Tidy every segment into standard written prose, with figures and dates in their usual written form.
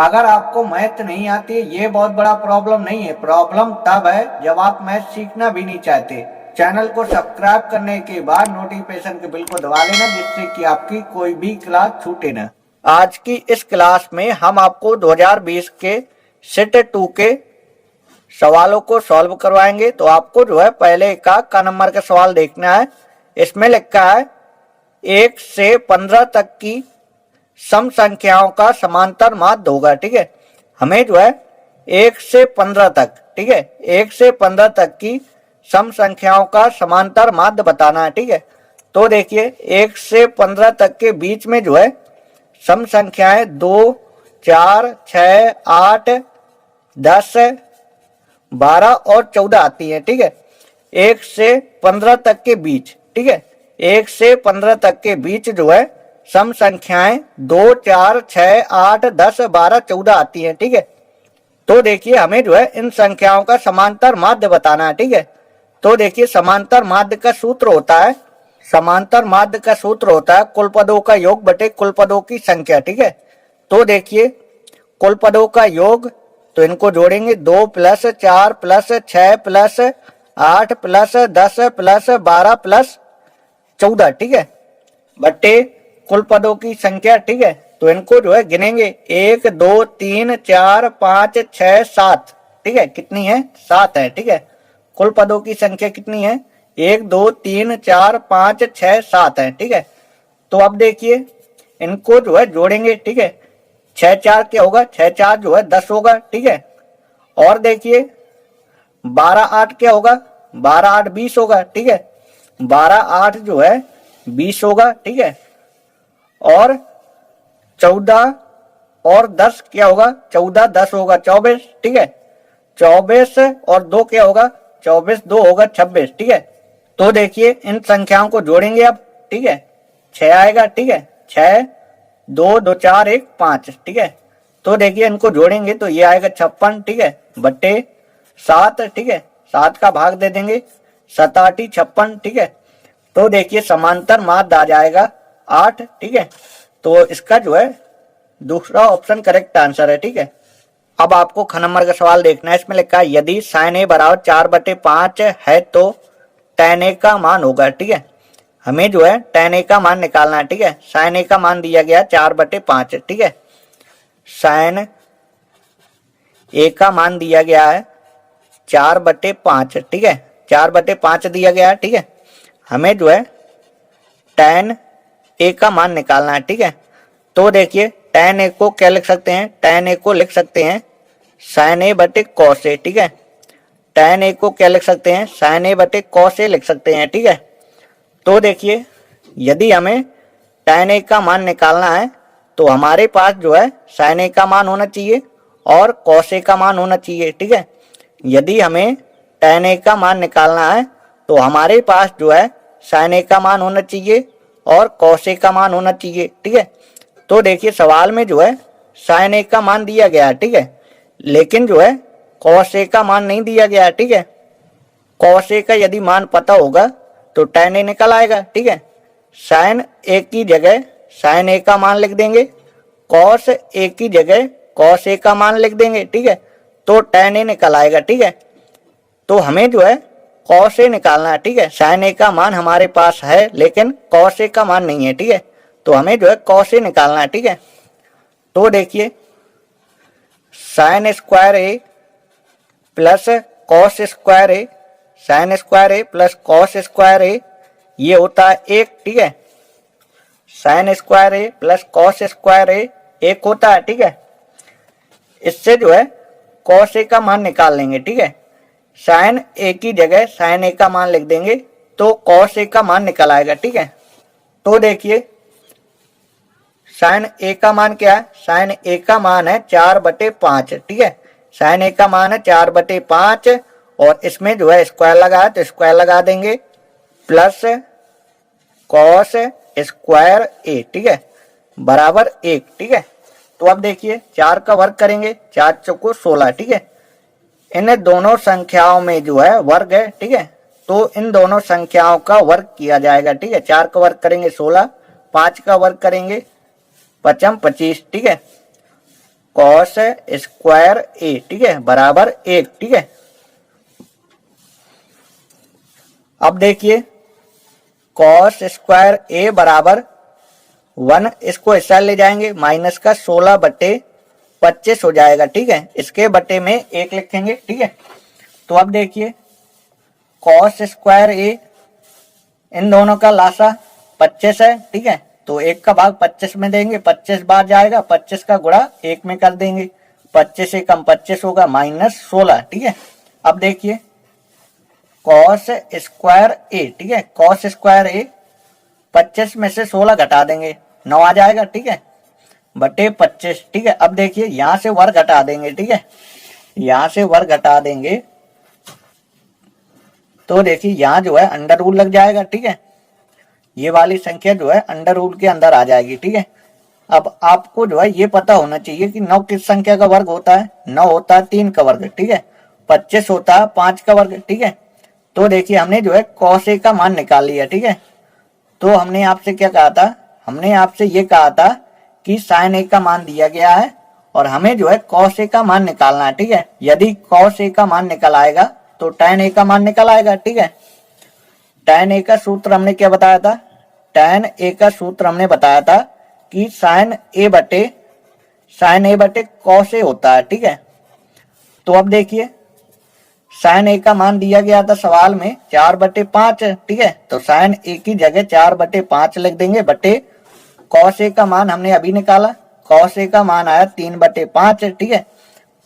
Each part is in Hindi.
अगर आपको मैथ नहीं आती है ये बहुत बड़ा प्रॉब्लम नहीं है। प्रॉब्लम तब है जब आप मैथ सीखना भी नहीं चाहते। चैनल को सब्सक्राइब करने के बाद नोटिफिकेशन के बिल को दबा लेना जिससे कि आपकी कोई भी क्लास छूटे ना। आज की इस क्लास में हम आपको 2020 के सेट 2 के सवालों को सॉल्व करवाएंगे। तो आपको जो है पहले का नंबर का सवाल देखना है। इसमें लिखा है 1 से 15 तक की सम संख्याओं का समांतर माध्य होगा। ठीक है, हमें जो है 1 से 15 तक, ठीक है, 1 से 15 तक की सम संख्याओं का समांतर माध्य बताना है। ठीक है, तो देखिए 1 से 15 तक के बीच में जो है सम संख्याएं 2, 4, 6, 8, 10, 12 और 14 आती है। ठीक है, 1 से 15 तक के बीच, ठीक है, 1 से 15 तक के बीच जो है सम संख्याएं 2, 4, 6, 8, 10, 12, 14 आती हैं। ठीक है, तो देखिए हमें जो है इन संख्याओं का समांतर माध्य बताना है। ठीक है, तो देखिए समांतर माध्य का सूत्र होता है, समांतर माध्य का सूत्र होता है कुल पदों का योग बटे कुल पदों की संख्या। ठीक है, तो देखिए कुल पदों का योग, तो इनको जोड़ेंगे 2 + 4 + 6 + 8 + 10 + 12 + 14, ठीक है, बटे कुल पदों की संख्या। ठीक है, तो इनको जो है गिनेंगे 1, 2, 3, 4, 5, 6, 7, ठीक है, कितनी है? 7 है। ठीक है, कुल पदों की संख्या कितनी है? 1, 2, 3, 4, 5, 6, 7 है। ठीक है, तो अब देखिए इनको जो है जोड़ेंगे। ठीक है, 6 4 क्या होगा? 6 4 जो है 10 होगा। ठीक है, और देखिए 12 8 क्या होगा? 12 8 20 होगा। ठीक है, 12 8 जो है 20 होगा। ठीक है, और 14 और 10 क्या होगा? 14 10 होगा 24। ठीक है, 24 और 2 क्या होगा? 24 2 होगा 26। ठीक है, तो देखिए इन संख्याओं को जोड़ेंगे अब। ठीक है, 6 आएगा। ठीक है, 6 2 2 4 1 5। ठीक है, तो देखिए इनको जोड़ेंगे तो ये आएगा 56। ठीक है, बट्टे 7। ठीक है, 7 का भाग दे देंगे, 7 8 56। ठीक है, तो देखिए समांतर माध्य आ जाएगा 8। ठीक है, तो इसका जो है दूसरा ऑप्शन करेक्ट आंसर है। ठीक है, अब आपको ख नंबर का सवाल देखना है। इसमें लिखा है यदि sin a बराबर 4/5 है तो tan a का मान होगा। ठीक है, हमें जो है tan a का मान निकालना है। ठीक है, sin a का मान दिया गया 4/5। ठीक है, sin a का मान दिया गया है 4/5। ठीक है, 4/5 दिया गया है। ठीक है, हमें जो है tan a का मान निकालना है। ठीक है, तो देखिए tan a को क्या लिख सकते हैं? tan a को लिख सकते हैं sin a बटे cos a। ठीक है, tan a को क्या लिख सकते हैं? sin a बटे cos a लिख सकते हैं। ठीक है, तो देखिए यदि हमें tan a का मान निकालना है तो हमारे पास जो है sin a का मान होना चाहिए और cos a का मान होना चाहिए। ठीक है, यदि हमें tan a का मान निकालना है तो हमारे पास जो है sin a का मान होना चाहिए और cos a का मान होना चाहिए। ठीक है, तो देखिए सवाल में जो है sin a का मान दिया गया है। ठीक है, लेकिन जो है cos a का मान नहीं दिया गया है। ठीक है, cos a का यदि मान पता होगा तो tan a निकल आएगा। ठीक है, sin a की जगह sin a का मान लिख देंगे, cos a की जगह cos a का मान लिख देंगे। ठीक है, तो tan a निकल आएगा। ठीक है, तो हमें जो है cos a निकालना है। ठीक है, sin a का मान हमारे पास है लेकिन cos a का मान नहीं है। ठीक है, तो हमें जो है cos a निकालना है। ठीक है, तो देखिए sin square a plus cos square a, sin square a plus cos square a, ये होता है 1। ठीक है, sin square a plus cos square a 1 होता है। ठीक है, इससे जो है cos a का मान निकाल लेंगे। ठीक है, sin a की जगह sin a का मान लिख देंगे तो cos a का मान निकल आएगा। ठीक है, तो देखिए sin a का मान क्या है? sin a का मान है 4/5। ठीक है, sin a का मान है 4/5 और इसमें जो है स्क्वायर लगा है तो स्क्वायर लगा देंगे प्लस cos स्क्वायर a। ठीक है, बराबर 1। ठीक है, तो अब देखिए 4 का वर्ग करेंगे, 4 चौको 16। ठीक है, इन दोनों संख्याओं में जो है वर्ग है। ठीक है, तो इन दोनों संख्याओं का वर्ग किया जाएगा। ठीक है, 4 का वर्ग करेंगे 16, 5 का वर्ग करेंगे 5 25। ठीक है, कॉस स्क्वायर ए, ठीक है, बराबर 1, ठीक है। अब देखिए कॉस स्क्वायर ए बराबर 1, इसको इस साइड ले जाएंगे, माइनस का 16/25 हो जाएगा, ठीक है। इसके बटे में 1 लिखेंगे, ठीक है। तो अब देखिए कॉस स्क्वायर ए, इन दोनों का लासा 25 है, ठीक है। तो 1 का भाग 25 में देंगे, 25 बार जाएगा, 25 का गुणा 1 में कर देंगे, 25 से कम 25 होगा, -16, ठीक है। अब देखिए कॉस स्क्वायर ए, ठीक है, कॉस स्क्वायर ए 25 में से 16 घटा देंगे, 9 आ जाएगा, ठीक है, बटे 25, ठीक है। अब देखिए यहां से वर्ग घटा देंगे, ठीक है, यहां से वर्ग घटा देंगे तो देखिए यहां जो है अंडर रूल लग जाएगा, ठीक है। ये वाली संख्या जो है अंडर रूल के अंदर आ जाएगी, ठीक है। अब आपको जो है ये पता होना चाहिए कि 9 किस संख्या का वर्ग होता है। 9 होता है 3 का वर्ग, ठीक है। 25 होता है 5 का वर्ग, ठीक है। तो देखिए हमने जो है कॉस ए का मान निकाल लिया, ठीक है। तो हमने आपसे क्या कहा था, हमने आपसे ये कहा था कि साइन ए का मान दिया गया है और हमें जो है कॉस ए का मान निकालना है, ठीक है। यदि कॉस ए का मान निकल आएगा तो tan ए का मान निकल आएगा, ठीक है। tan ए का सूत्र हमने क्या बताया था, tan ए का सूत्र हमने बताया था कि साइन ए बटे कॉस ए होता है, ठीक है। तो अब देखिए साइन ए का मान दिया गया था सवाल में 4/5, ठीक है। तो साइन ए की जगह 4/5 लिख देंगे, बटे कॉस ए का मान हमने अभी निकाला, कॉस ए का मान आया 3/5, ठीक है।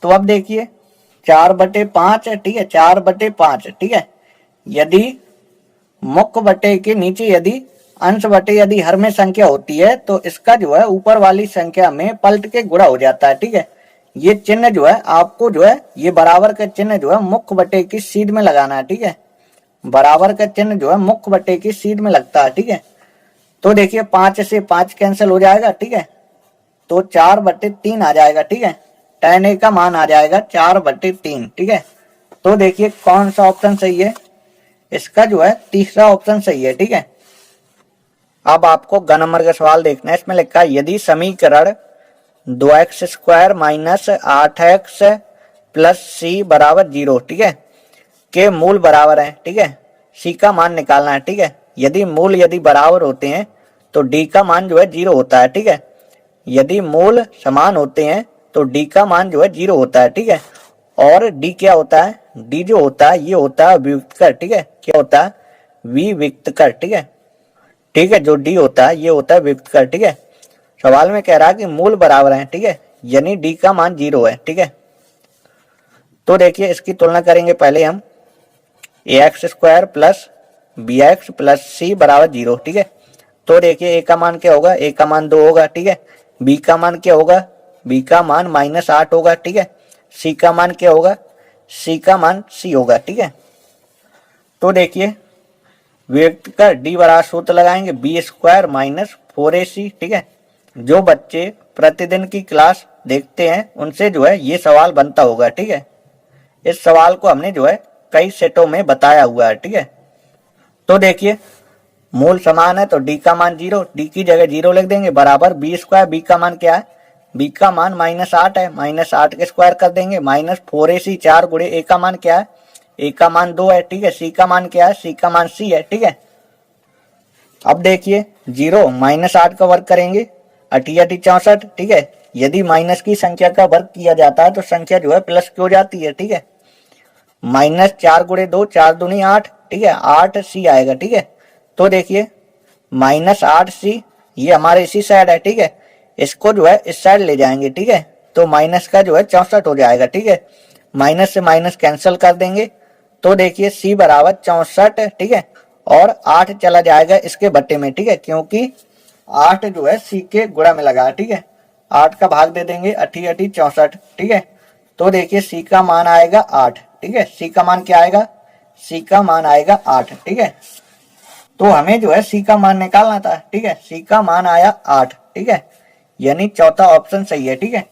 तो अब देखिए 4/5, ठीक है, 4/5, ठीक है। यदि मुख्य बटे के नीचे यदि अंश बटे यदि हर में संख्या होती है तो इसका जो है ऊपर वाली संख्या में पलट के गुणा हो जाता है, ठीक है। ये चिन्ह जो है आपको जो है ये बराबर का चिन्ह जो है मुख्य बटे की सीध में लगाना है, ठीक है। बराबर का चिन्ह जो है मुख्य बटे की सीध में लगता है, ठीक है। तो देखिए 5 से 5 कैंसिल हो जाएगा, ठीक है। तो 4/3 आ जाएगा, ठीक है। tan ए का मान आ जाएगा 4/3, ठीक है। तो देखिए कौन सा ऑप्शन सही है, इसका जो है तीसरा ऑप्शन सही है, ठीक है। अब आपको ग नंबर का सवाल देखना है। इसमें लिखा है यदि समीकरण 2x² minus 8x plus c बराबर 0, ठीक है, के मूल बराबर है, ठीक है, c का मान निकालना है, ठीक है। यदि मूल यदि बराबर होते हैं तो d का मान जो है 0 होता है, ठीक है। यदि मूल समान होते हैं तो d का मान जो है 0 होता है, ठीक है। और d क्या होता है, d जो होता है ये होता है विविक्तकर, ठीक है। क्या होता है, विविक्तकर, ठीक है, ठीक है। जो d होता है ये होता है विविक्तकर, ठीक है। सवाल में कह रहा है कि मूल बराबर है, ठीक है, यानी d का मान 0 है, ठीक है। तो देखिए इसकी तुलना करेंगे पहले हम, ax² plus bx plus c बराबर 0, ठीक है। तो देखिए a का मान क्या होगा, a का मान 2 होगा, ठीक है। b का मान क्या होगा, b का मान -8 होगा, ठीक है। c का मान क्या होगा, c का मान c होगा, ठीक है। तो देखिए व्यक्त कर d बराबर सूत्र लगाएंगे b² माइनस 4ac, ठीक है। जो बच्चे प्रतिदिन की क्लास देखते हैं उनसे जो है ये सवाल बनता होगा, ठीक है। इस सवाल को हमने जो है कई सेटों में बताया हुआ है, ठीक है। तो देखिए मूल समान है तो d का मान 0, d की जगह 0 लिख देंगे, बराबर b², b का मान क्या है, b का मान -8 है, -8 के स्क्वायर कर देंगे, -4ac, 4 गुणे a का मान क्या है, a का मान 2 है, ठीक है। c का मान क्या है, c का मान c है, ठीक है। अब देखिए 0 -8 का वर्ग करेंगे 8 64, ठीक है। यदि माइनस की संख्या का वर्ग किया जाता है तो संख्या जो है प्लस की हो जाती है, ठीक है। -4 गुणे 2, 4 दूनी 8, ठीक है, 8c आएगा, ठीक है। तो देखिए -8c ये हमारे इसी साइड है, ठीक है। इसको जो है इस साइड ले जाएंगे, ठीक है। तो माइनस का जो है 64 हो जाएगा, ठीक है। माइनस से माइनस कैंसिल कर देंगे तो देखिए c बराबर 64, ठीक है। और 8 चला जाएगा इसके बट्टे में, ठीक है, क्योंकि 8 जो है c के गुणा में लगा, ठीक है। 8 का भाग दे देंगे 8 64, ठीक है। तो देखिए c का मान आएगा 8, ठीक है। c का मान क्या आएगा, c का मान आएगा 8, ठीक है। तो हमें जो है c का मान निकालना था, ठीक है। c का मान आया 8, ठीक है, यानी चौथा ऑप्शन सही है, ठीक है।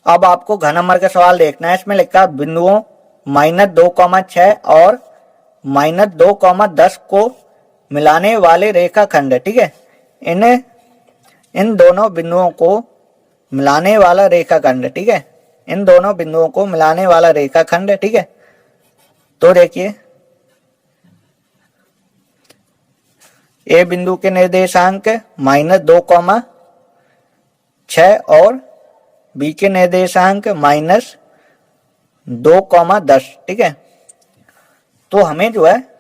अब आपको घ नंबर का सवाल देखना है। इसमें लिखा बिंदुओं -2,6 और -2,10 को मिलाने वाले रेखाखंड, ठीक है। इन दोनों बिंदुओं को मिलाने वाला रेखाखंड, ठीक है, इन दोनों बिंदुओं को मिलाने वाला रेखाखंड, ठीक है। तो देखिए ए बिंदु के निर्देशांक -2,6 और बी के निर्देशांक -2,10, ठीक है। तो हमें जो है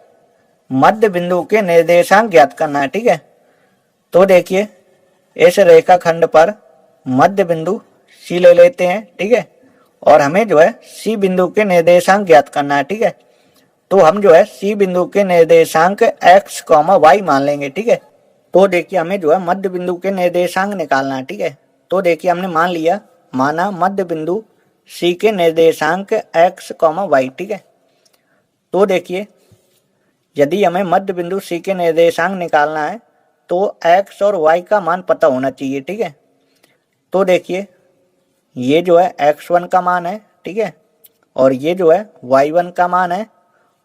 मध्य बिंदु के निर्देशांक ज्ञात करना है, ठीक है। तो देखिए इस रेखाखंड पर मध्य बिंदु सी ले लेते हैं, ठीक है, और हमें जो है सी बिंदु के निर्देशांक ज्ञात करना है, ठीक है। तो हम जो है सी बिंदु के निर्देशांक x, y मान लेंगे, ठीक है। तो देखिए हमें जो है मध्य बिंदु के निर्देशांक निकालना है, ठीक है। तो देखिए हमने माना मध्य बिंदु सी के निर्देशांक x, y, ठीक है। तो देखिए यदि हमें मध्य बिंदु सी के निर्देशांक निकालना है तो x और y का मान पता होना चाहिए, ठीक है। तो देखिए ये जो है x1 का मान है, ठीक है, और ये जो है y1 का मान है,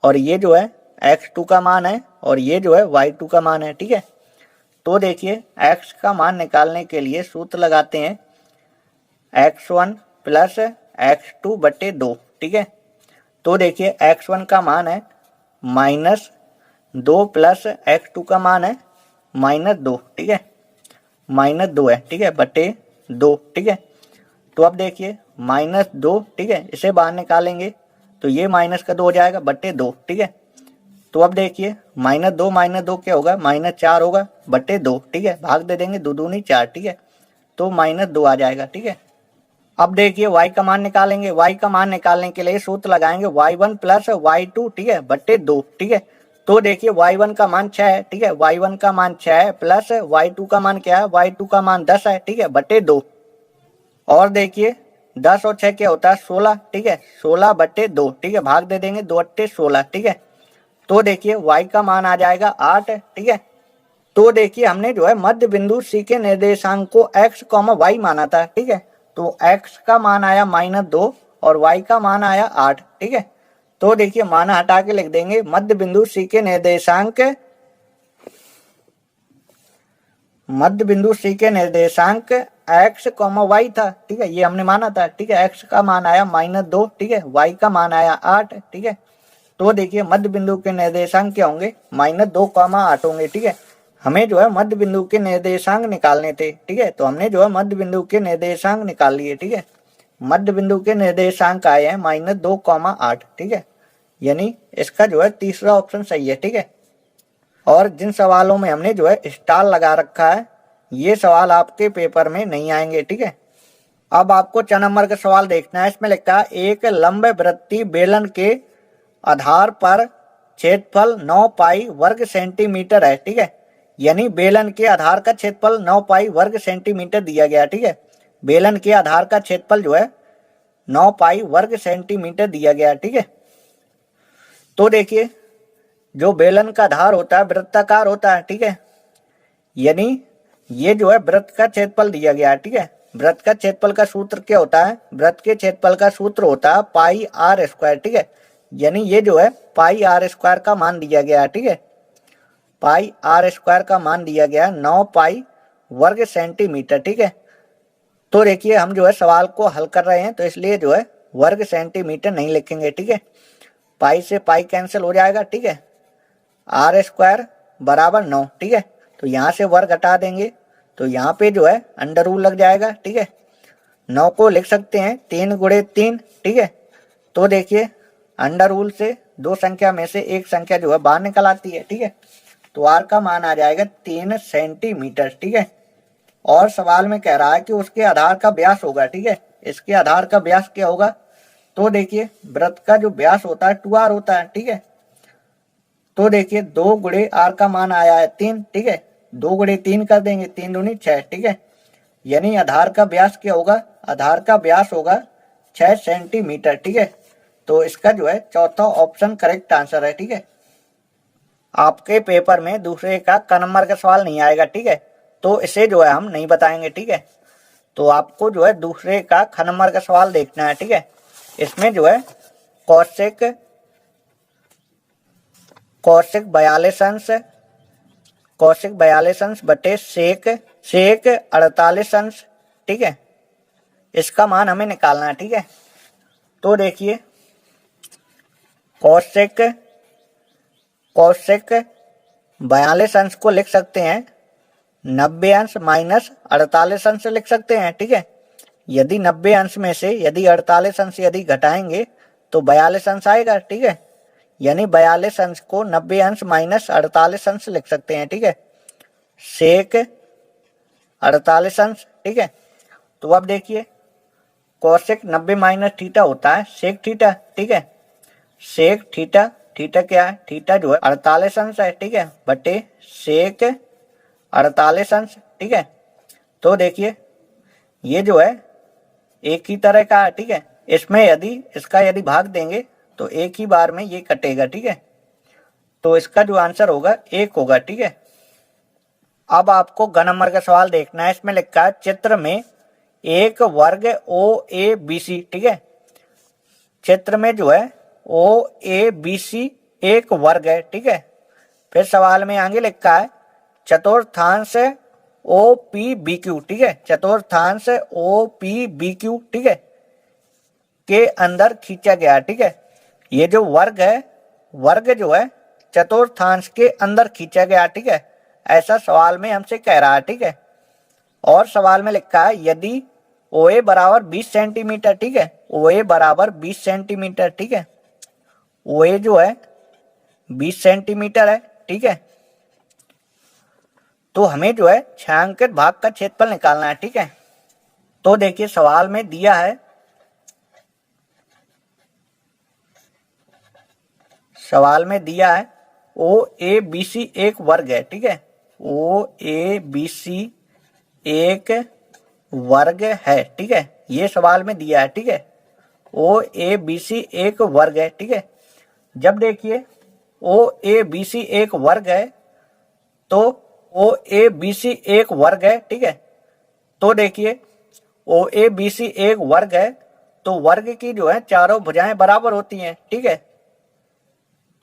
और ये जो है x2 का मान है, और ये जो है y2 का मान है, ठीक है। तो देखिए x का मान निकालने के लिए सूत्र लगाते हैं x1 प्लस x2 बटे 2, ठीक है। तो देखिए x1 का मान है -2 प्लस x2 का मान है -2, ठीक है, -2 है, ठीक है, बटे 2, ठीक है। तो अब देखिए -2, ठीक है, इसे बाहर निकालेंगे तो ये -2 हो जाएगा बटे 2, ठीक है। तो अब देखिए -2 क्या होगा, -4 होगा बटे 2, ठीक है, भाग दे देंगे 2 दूनी 4, ठीक है, तो -2 आ जाएगा, ठीक है। अब देखिए y का मान निकालेंगे, y का मान निकालने के लिए सूत्र लगाएंगे y1 प्लस y2, ठीक है, बटे 2, ठीक है। तो देखिए y1 का मान 6 है, ठीक है, y1 का मान 6 है प्लस y2 का मान क्या है, y2 का मान 10 है, ठीक है, बटे 2। और देखिए 10 और 6 क्या होता है 16, ठीक है, 16 बटे 2, ठीक है, भाग दे देंगे 2 अट्ठे 16, ठीक है। तो देखिए y का मान आ जाएगा 8, ठीक है। तो देखिए हमने जो है मध्य बिंदु सी के निर्देशांक को x, y माना था, ठीक है। तो x का मान आया -2 और y का मान आया 8, ठीक है। तो देखिए मान हटा के लिख देंगे मध्य बिंदु सी के निर्देशांक x, y था, ठीक है, ये हमने माना था, ठीक है। x का मान आया -2, ठीक है, y का मान आया 8, ठीक है। तो देखिए मध्य बिंदु के निर्देशांक क्या होंगे, -2, 8 होंगे, ठीक है। हमें जो है मध्य बिंदु के निर्देशांक निकालने थे, ठीक है, तो हमने जो है मध्य बिंदु के निर्देशांक निकाल लिए, ठीक है। मध्य बिंदु के निर्देशांक आए हैं -2, 8, ठीक है, यानी इसका जो है तीसरा ऑप्शन सही है, ठीक है। और जिन सवालों में हमने जो है स्टार लगा रखा है ये सवाल आपके पेपर में नहीं आएंगे, ठीक है। अब आपको 4 नंबर का सवाल देखना है। इसमें लिखा है एक लंब वृत्तीय बेलन के आधार पर क्षेत्रफल 9 पाई वर्ग सेंटीमीटर है, ठीक है, यानी बेलन के आधार का क्षेत्रफल 9 पाई वर्ग सेंटीमीटर दिया गया, ठीक है। बेलन के आधार का क्षेत्रफल जो है 9 पाई वर्ग सेंटीमीटर दिया गया, ठीक है। तो देखिए जो बेलन का आधार होता है वृत्ताकार होता है, ठीक है, यानी ये जो है वृत्त का क्षेत्रफल दिया गया है, ठीक है। वृत्त का क्षेत्रफल का सूत्र क्या होता है, वृत्त के क्षेत्रफल का सूत्र होता है पाई r स्क्वायर, ठीक है, यानी ये जो है पाई r स्क्वायर का मान दिया गया है, ठीक है। पाई r स्क्वायर का मान दिया गया 9 पाई वर्ग सेंटीमीटर, ठीक है। तो देखिए हम जो है सवाल को हल कर रहे हैं तो इसलिए जो है वर्ग सेंटीमीटर नहीं लिखेंगे, ठीक है। पाई से पाई कैंसिल हो जाएगा, ठीक है, r स्क्वायर बराबर 9, ठीक है। तो यहाँ से वर्ग हटा देंगे तो यहाँ पे जो है अंडर रूल लग जाएगा, ठीक है। 9 को लिख सकते हैं 3 गुणे 3, ठीक है। तो देखिए अंडर रूल से 2 संख्या में से एक संख्या जो है बाहर निकल आती है, ठीक है। तो r का मान आ जाएगा 3 सेंटीमीटर, ठीक है। और सवाल में कह रहा है कि उसके आधार का व्यास होगा, ठीक है। इसके आधार का व्यास क्या होगा, तो देखिए वृत्त का जो व्यास होता है 2r होता है, ठीक है। तो देखिए 2 गुणे r का मान आया है 3, ठीक है, 2 गुणे 3 कर देंगे 3 दूनी 6, ठीक है, यानी आधार का व्यास क्या होगा, आधार का व्यास होगा 6 सेंटीमीटर, ठीक है। तो इसका जो है चौथा ऑप्शन करेक्ट आंसर है, ठीक है। आपके पेपर में दूसरे का क नंबर का सवाल नहीं आएगा, ठीक है, तो इसे जो है हम नहीं बताएंगे, ठीक है। तो आपको जो है दूसरे का ख नंबर का सवाल देखना है, ठीक है। इसमें जो है कौशिक 42 अंश बटे सेक 48 अंश, ठीक है, इसका मान हमें निकालना है, ठीक है। तो देखिए कौशिक 42 अंश को लिख सकते हैं 90 अंश माइनस 48 अंश लिख सकते हैं, ठीक है। यदि 90 अंश में से यदि 48 अंश यदि घटाएंगे तो 42 अंश आएगा, ठीक है। यानी 42 अंश को 90 अंश माइनस 48 अंश लिख सकते हैं, ठीक है। सेक 48 अंश, ठीक है। तो अब देखिए कौशिक 90 माइनस थीटा होता है सेक थीटा, ठीक है। सेक थीटा, थीटा क्या है, थीटा जो है 48 अंश है, ठीक है, बटे सेक 48 अंश, ठीक है। तो देखिए ये जो है एक ही तरह का है, ठीक है। इसमें यदि इसका यदि भाग देंगे तो एक ही बार में ये कटेगा, ठीक है। तो इसका जो आंसर होगा 1 होगा, ठीक है। अब आपको ग नंबर का सवाल देखना है। इसमें लिखा है चित्र में एक वर्ग ओ ए बी सी, ठीक है। चित्र में जो है ओ ए बी सी एक वर्ग है, ठीक है। फिर सवाल में आगे लिखा है चतुर्थांश ओ पी बी क्यू, ठीक है। चतुर्थांश ओ पी बी क्यू, ठीक है, के अंदर खींचा गया, ठीक है। ये जो वर्ग है, वर्ग जो है चतुर्थांश के अंदर खींचा गया, ठीक है। ऐसा सवाल में हमसे कह रहा है, ठीक है। और सवाल में लिखा है यदि ओ ए बराबर 20 सेंटीमीटर, ठीक है। ओ ए बराबर 20 सेंटीमीटर, ठीक है। ओ ए जो है 20 सेंटीमीटर है, ठीक है। तो हमें जो है छायांकित भाग का क्षेत्रफल निकालना है, ठीक है। तो देखिए सवाल में दिया है, सवाल में दिया है ओ ए बी सी एक वर्ग है, ठीक है। ओ ए बी सी एक वर्ग है, ठीक है। ये सवाल में दिया है, ठीक है। ओ ए बी सी एक वर्ग है, ठीक है। जब देखिए ओ ए बी सी एक वर्ग है तो ओ ए बी सी एक वर्ग है, ठीक है। तो देखिए ओ ए बी सी एक वर्ग है तो वर्ग की जो है चारों भुजाएं बराबर होती हैं, ठीक है।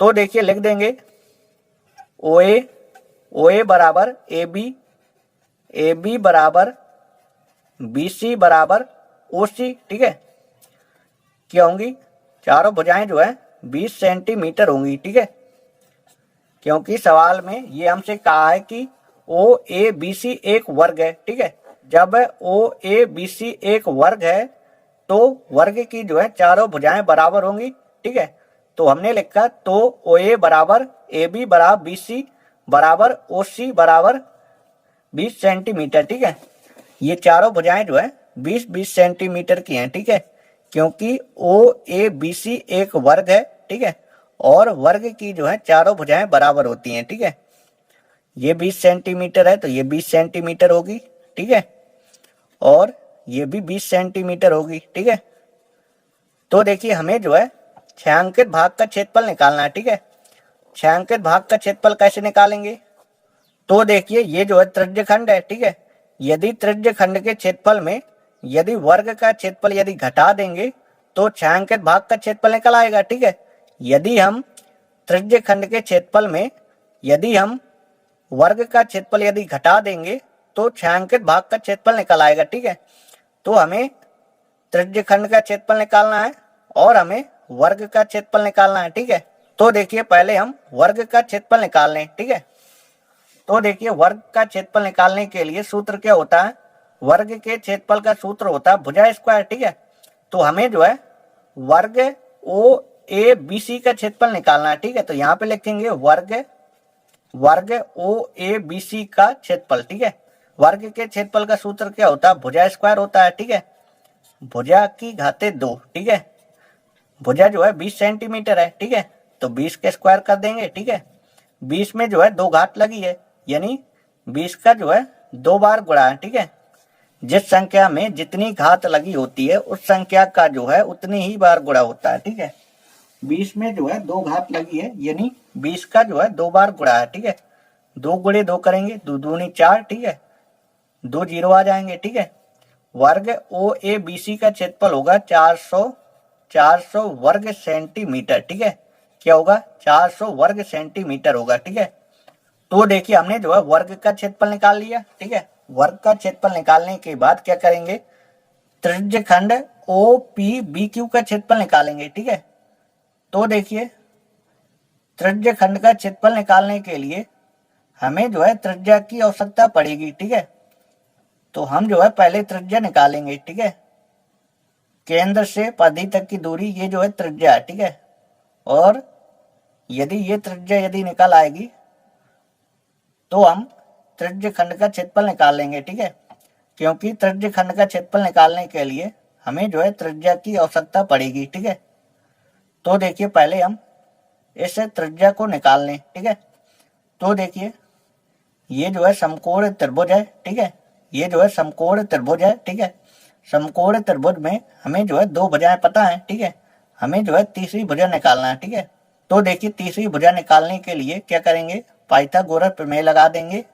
तो देखिए लिख देंगे ओ ए बराबर ए बी बराबर बी सी बराबर ओ सी, ठीक है। क्या होंगी, चारों भुजाएं जो है 20 सेंटीमीटर होंगी, ठीक है। क्योंकि सवाल में ये हमसे कहा है कि ओ ए बी सी एक वर्ग है, ठीक है। जब ओ ए बी सी एक वर्ग है तो वर्ग की जो है चारों भुजाएं बराबर होंगी, ठीक है। तो हमने लिखा तो ओ ए बराबर ए बी बराबर बी सी बराबर ओ सी बराबर 20 सेंटीमीटर, ठीक है। ये चारों भुजाएं जो है 20-20 सेंटीमीटर की हैं, ठीक है। क्योंकि ओ ए बी सी एक वर्ग है, ठीक है, और वर्ग की जो है चारों भुजाएं बराबर होती हैं, ठीक है। ये 20 सेंटीमीटर है तो ये 20 सेंटीमीटर होगी, ठीक है, और ये भी 20 सेंटीमीटर होगी, ठीक है। तो देखिए हमें जो है छायांकित भाग का क्षेत्रफल निकालना है, ठीक है। छायांकित भाग का क्षेत्रफल कैसे निकालेंगे, तो देखिए ये जो है त्रिज्यखंड है, ठीक है। यदि त्रिज्यखंड के क्षेत्रफल में यदि वर्ग का क्षेत्रफल यदि घटा देंगे तो छायांकित भाग का क्षेत्रफल निकल आएगा, ठीक है। यदि हम त्रिज्यखंड के क्षेत्रफल में यदि हम वर्ग का क्षेत्रफल यदि घटा देंगे तो छायांकित भाग का क्षेत्रफल निकल आएगा, ठीक है। तो हमें त्रिज्यखंड का क्षेत्रफल निकालना है और हमें वर्ग का क्षेत्रफल निकालना है, ठीक है। तो देखिए पहले हम वर्ग का क्षेत्रफल निकाल लें, ठीक है। तो देखिए वर्ग का क्षेत्रफल निकालने के लिए सूत्र क्या होता है, वर्ग के क्षेत्रफल का सूत्र होता है भुजा स्क्वायर, ठीक है। तो हमें जो है वर्ग ओ ए बी सी का क्षेत्रफल निकालना है, ठीक है। तो यहाँ पे लिखेंगे वर्ग ओ ए बी सी का क्षेत्रफल, ठीक है। वर्ग के क्षेत्रफल का सूत्र क्या होता है, भुजा स्क्वायर होता है, ठीक है। भुजा की घाते 2, ठीक है। भुजा जो है 20 सेंटीमीटर है, ठीक है, तो 20 के स्क्वायर कर देंगे, ठीक है। 20 में जो है 2 घात लगी है, यानी 20 का जो है 2 बार गुणा है, ठीक है। जिस संख्या में जितनी घात लगी होती है उस संख्या का जो है उतनी ही बार गुणा होता है, ठीक है। 20 में जो है 2 घात लगी है, यानी 20 का जो है 2 बार गुणा है, ठीक है। 2 गुणे 2 करेंगे, 2 दूनी 4, ठीक है, 2 जीरो आ जाएंगे, ठीक है। वर्ग ओ ए बी सी का क्षेत्रफल होगा 400 वर्ग सेंटीमीटर, ठीक है। क्या होगा, 400 वर्ग सेंटीमीटर होगा, ठीक है। तो देखिए हमने जो है वर्ग का क्षेत्रफल निकाल लिया, ठीक है। वर्ग का क्षेत्रफल निकालने के बाद क्या करेंगे, त्रिज्य खंड ओ पी बी क्यू का क्षेत्रफल निकालेंगे। ठीक है, तो देखिए त्रिज्य खंड का क्षेत्रफल निकालने के लिए हमें जो है त्रिज्या की आवश्यकता पड़ेगी। ठीक है, तो हम जो है पहले त्रिज्या निकालेंगे। ठीक है, केंद्र से परिधि तक की दूरी ये जो है त्रिज्या है। ठीक है, और यदि ये त्रिज्या यदि निकल आएगी तो हम त्रिज्य खंड का क्षेत्रफल निकाल लेंगे। ठीक है, क्योंकि त्रिज्य खंड का क्षेत्रफल निकालने के लिए हमें जो है त्रिज्या की आवश्यकता पड़ेगी। ठीक है, तो देखिए पहले हम इस त्रिज्या को निकाल लें। ठीक है, तो देखिए ये जो है समकोण त्रिभुज है। ठीक है, ये जो है समकोण त्रिभुज है। ठीक है, समकोण त्रिभुज में हमें जो है दो भुजाएं पता है। ठीक है, हमें जो है तीसरी भुजा निकालना है। ठीक है, तो देखिए तीसरी भुजा निकालने के लिए क्या करेंगे, पाइथागोरस प्रमेय लगा देंगे,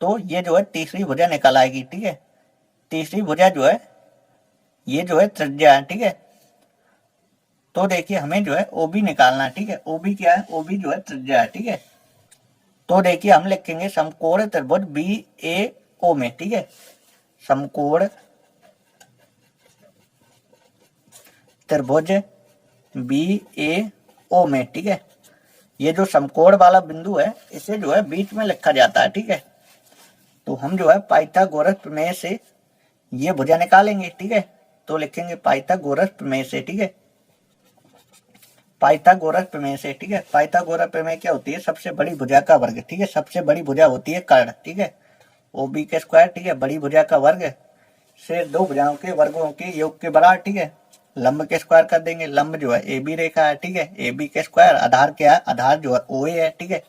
तो ये जो है तीसरी भुजा निकल आएगी। ठीक है, तीसरी भुजा जो है ये जो है त्रिज्या है। ठीक है, तो देखिए हमें जो है ओबी निकालना है। ठीक है, ओबी क्या है, ओबी जो है त्रिज्या है। ठीक है, तो देखिए हम लिखेंगे समकोण त्रिभुज बी ए ओ में। ठीक है, समकोण त्रिभुज बी ए ओ में। ठीक है, ये जो समकोण वाला बिंदु है इसे जो है बीच में लिखा जाता है। ठीक है, तो हम जो है पाइथागोरस प्रमेय से ये भुजा निकालेंगे। ठीक है, तो लिखेंगे पाइथागोरस प्रमेय से। ठीक है, पाइथागोरस प्रमेय से। ठीक है, पाइथागोरस प्रमेय क्या होती है, सबसे बड़ी भुजा का वर्ग। ठीक है, सबसे बड़ी भुजा होती है कर्ण। ठीक है, ओबी के स्क्वायर। ठीक है, बड़ी भुजा का वर्ग से दो भुजाओं के वर्गों के योग के बराबर। ठीक है, लंब के स्क्वायर कर देंगे, लंब जो है ए बी रेखा है। ठीक है, ए बी के स्क्वायर, आधार क्या है, आधार जो है ओ ए है। ठीक है,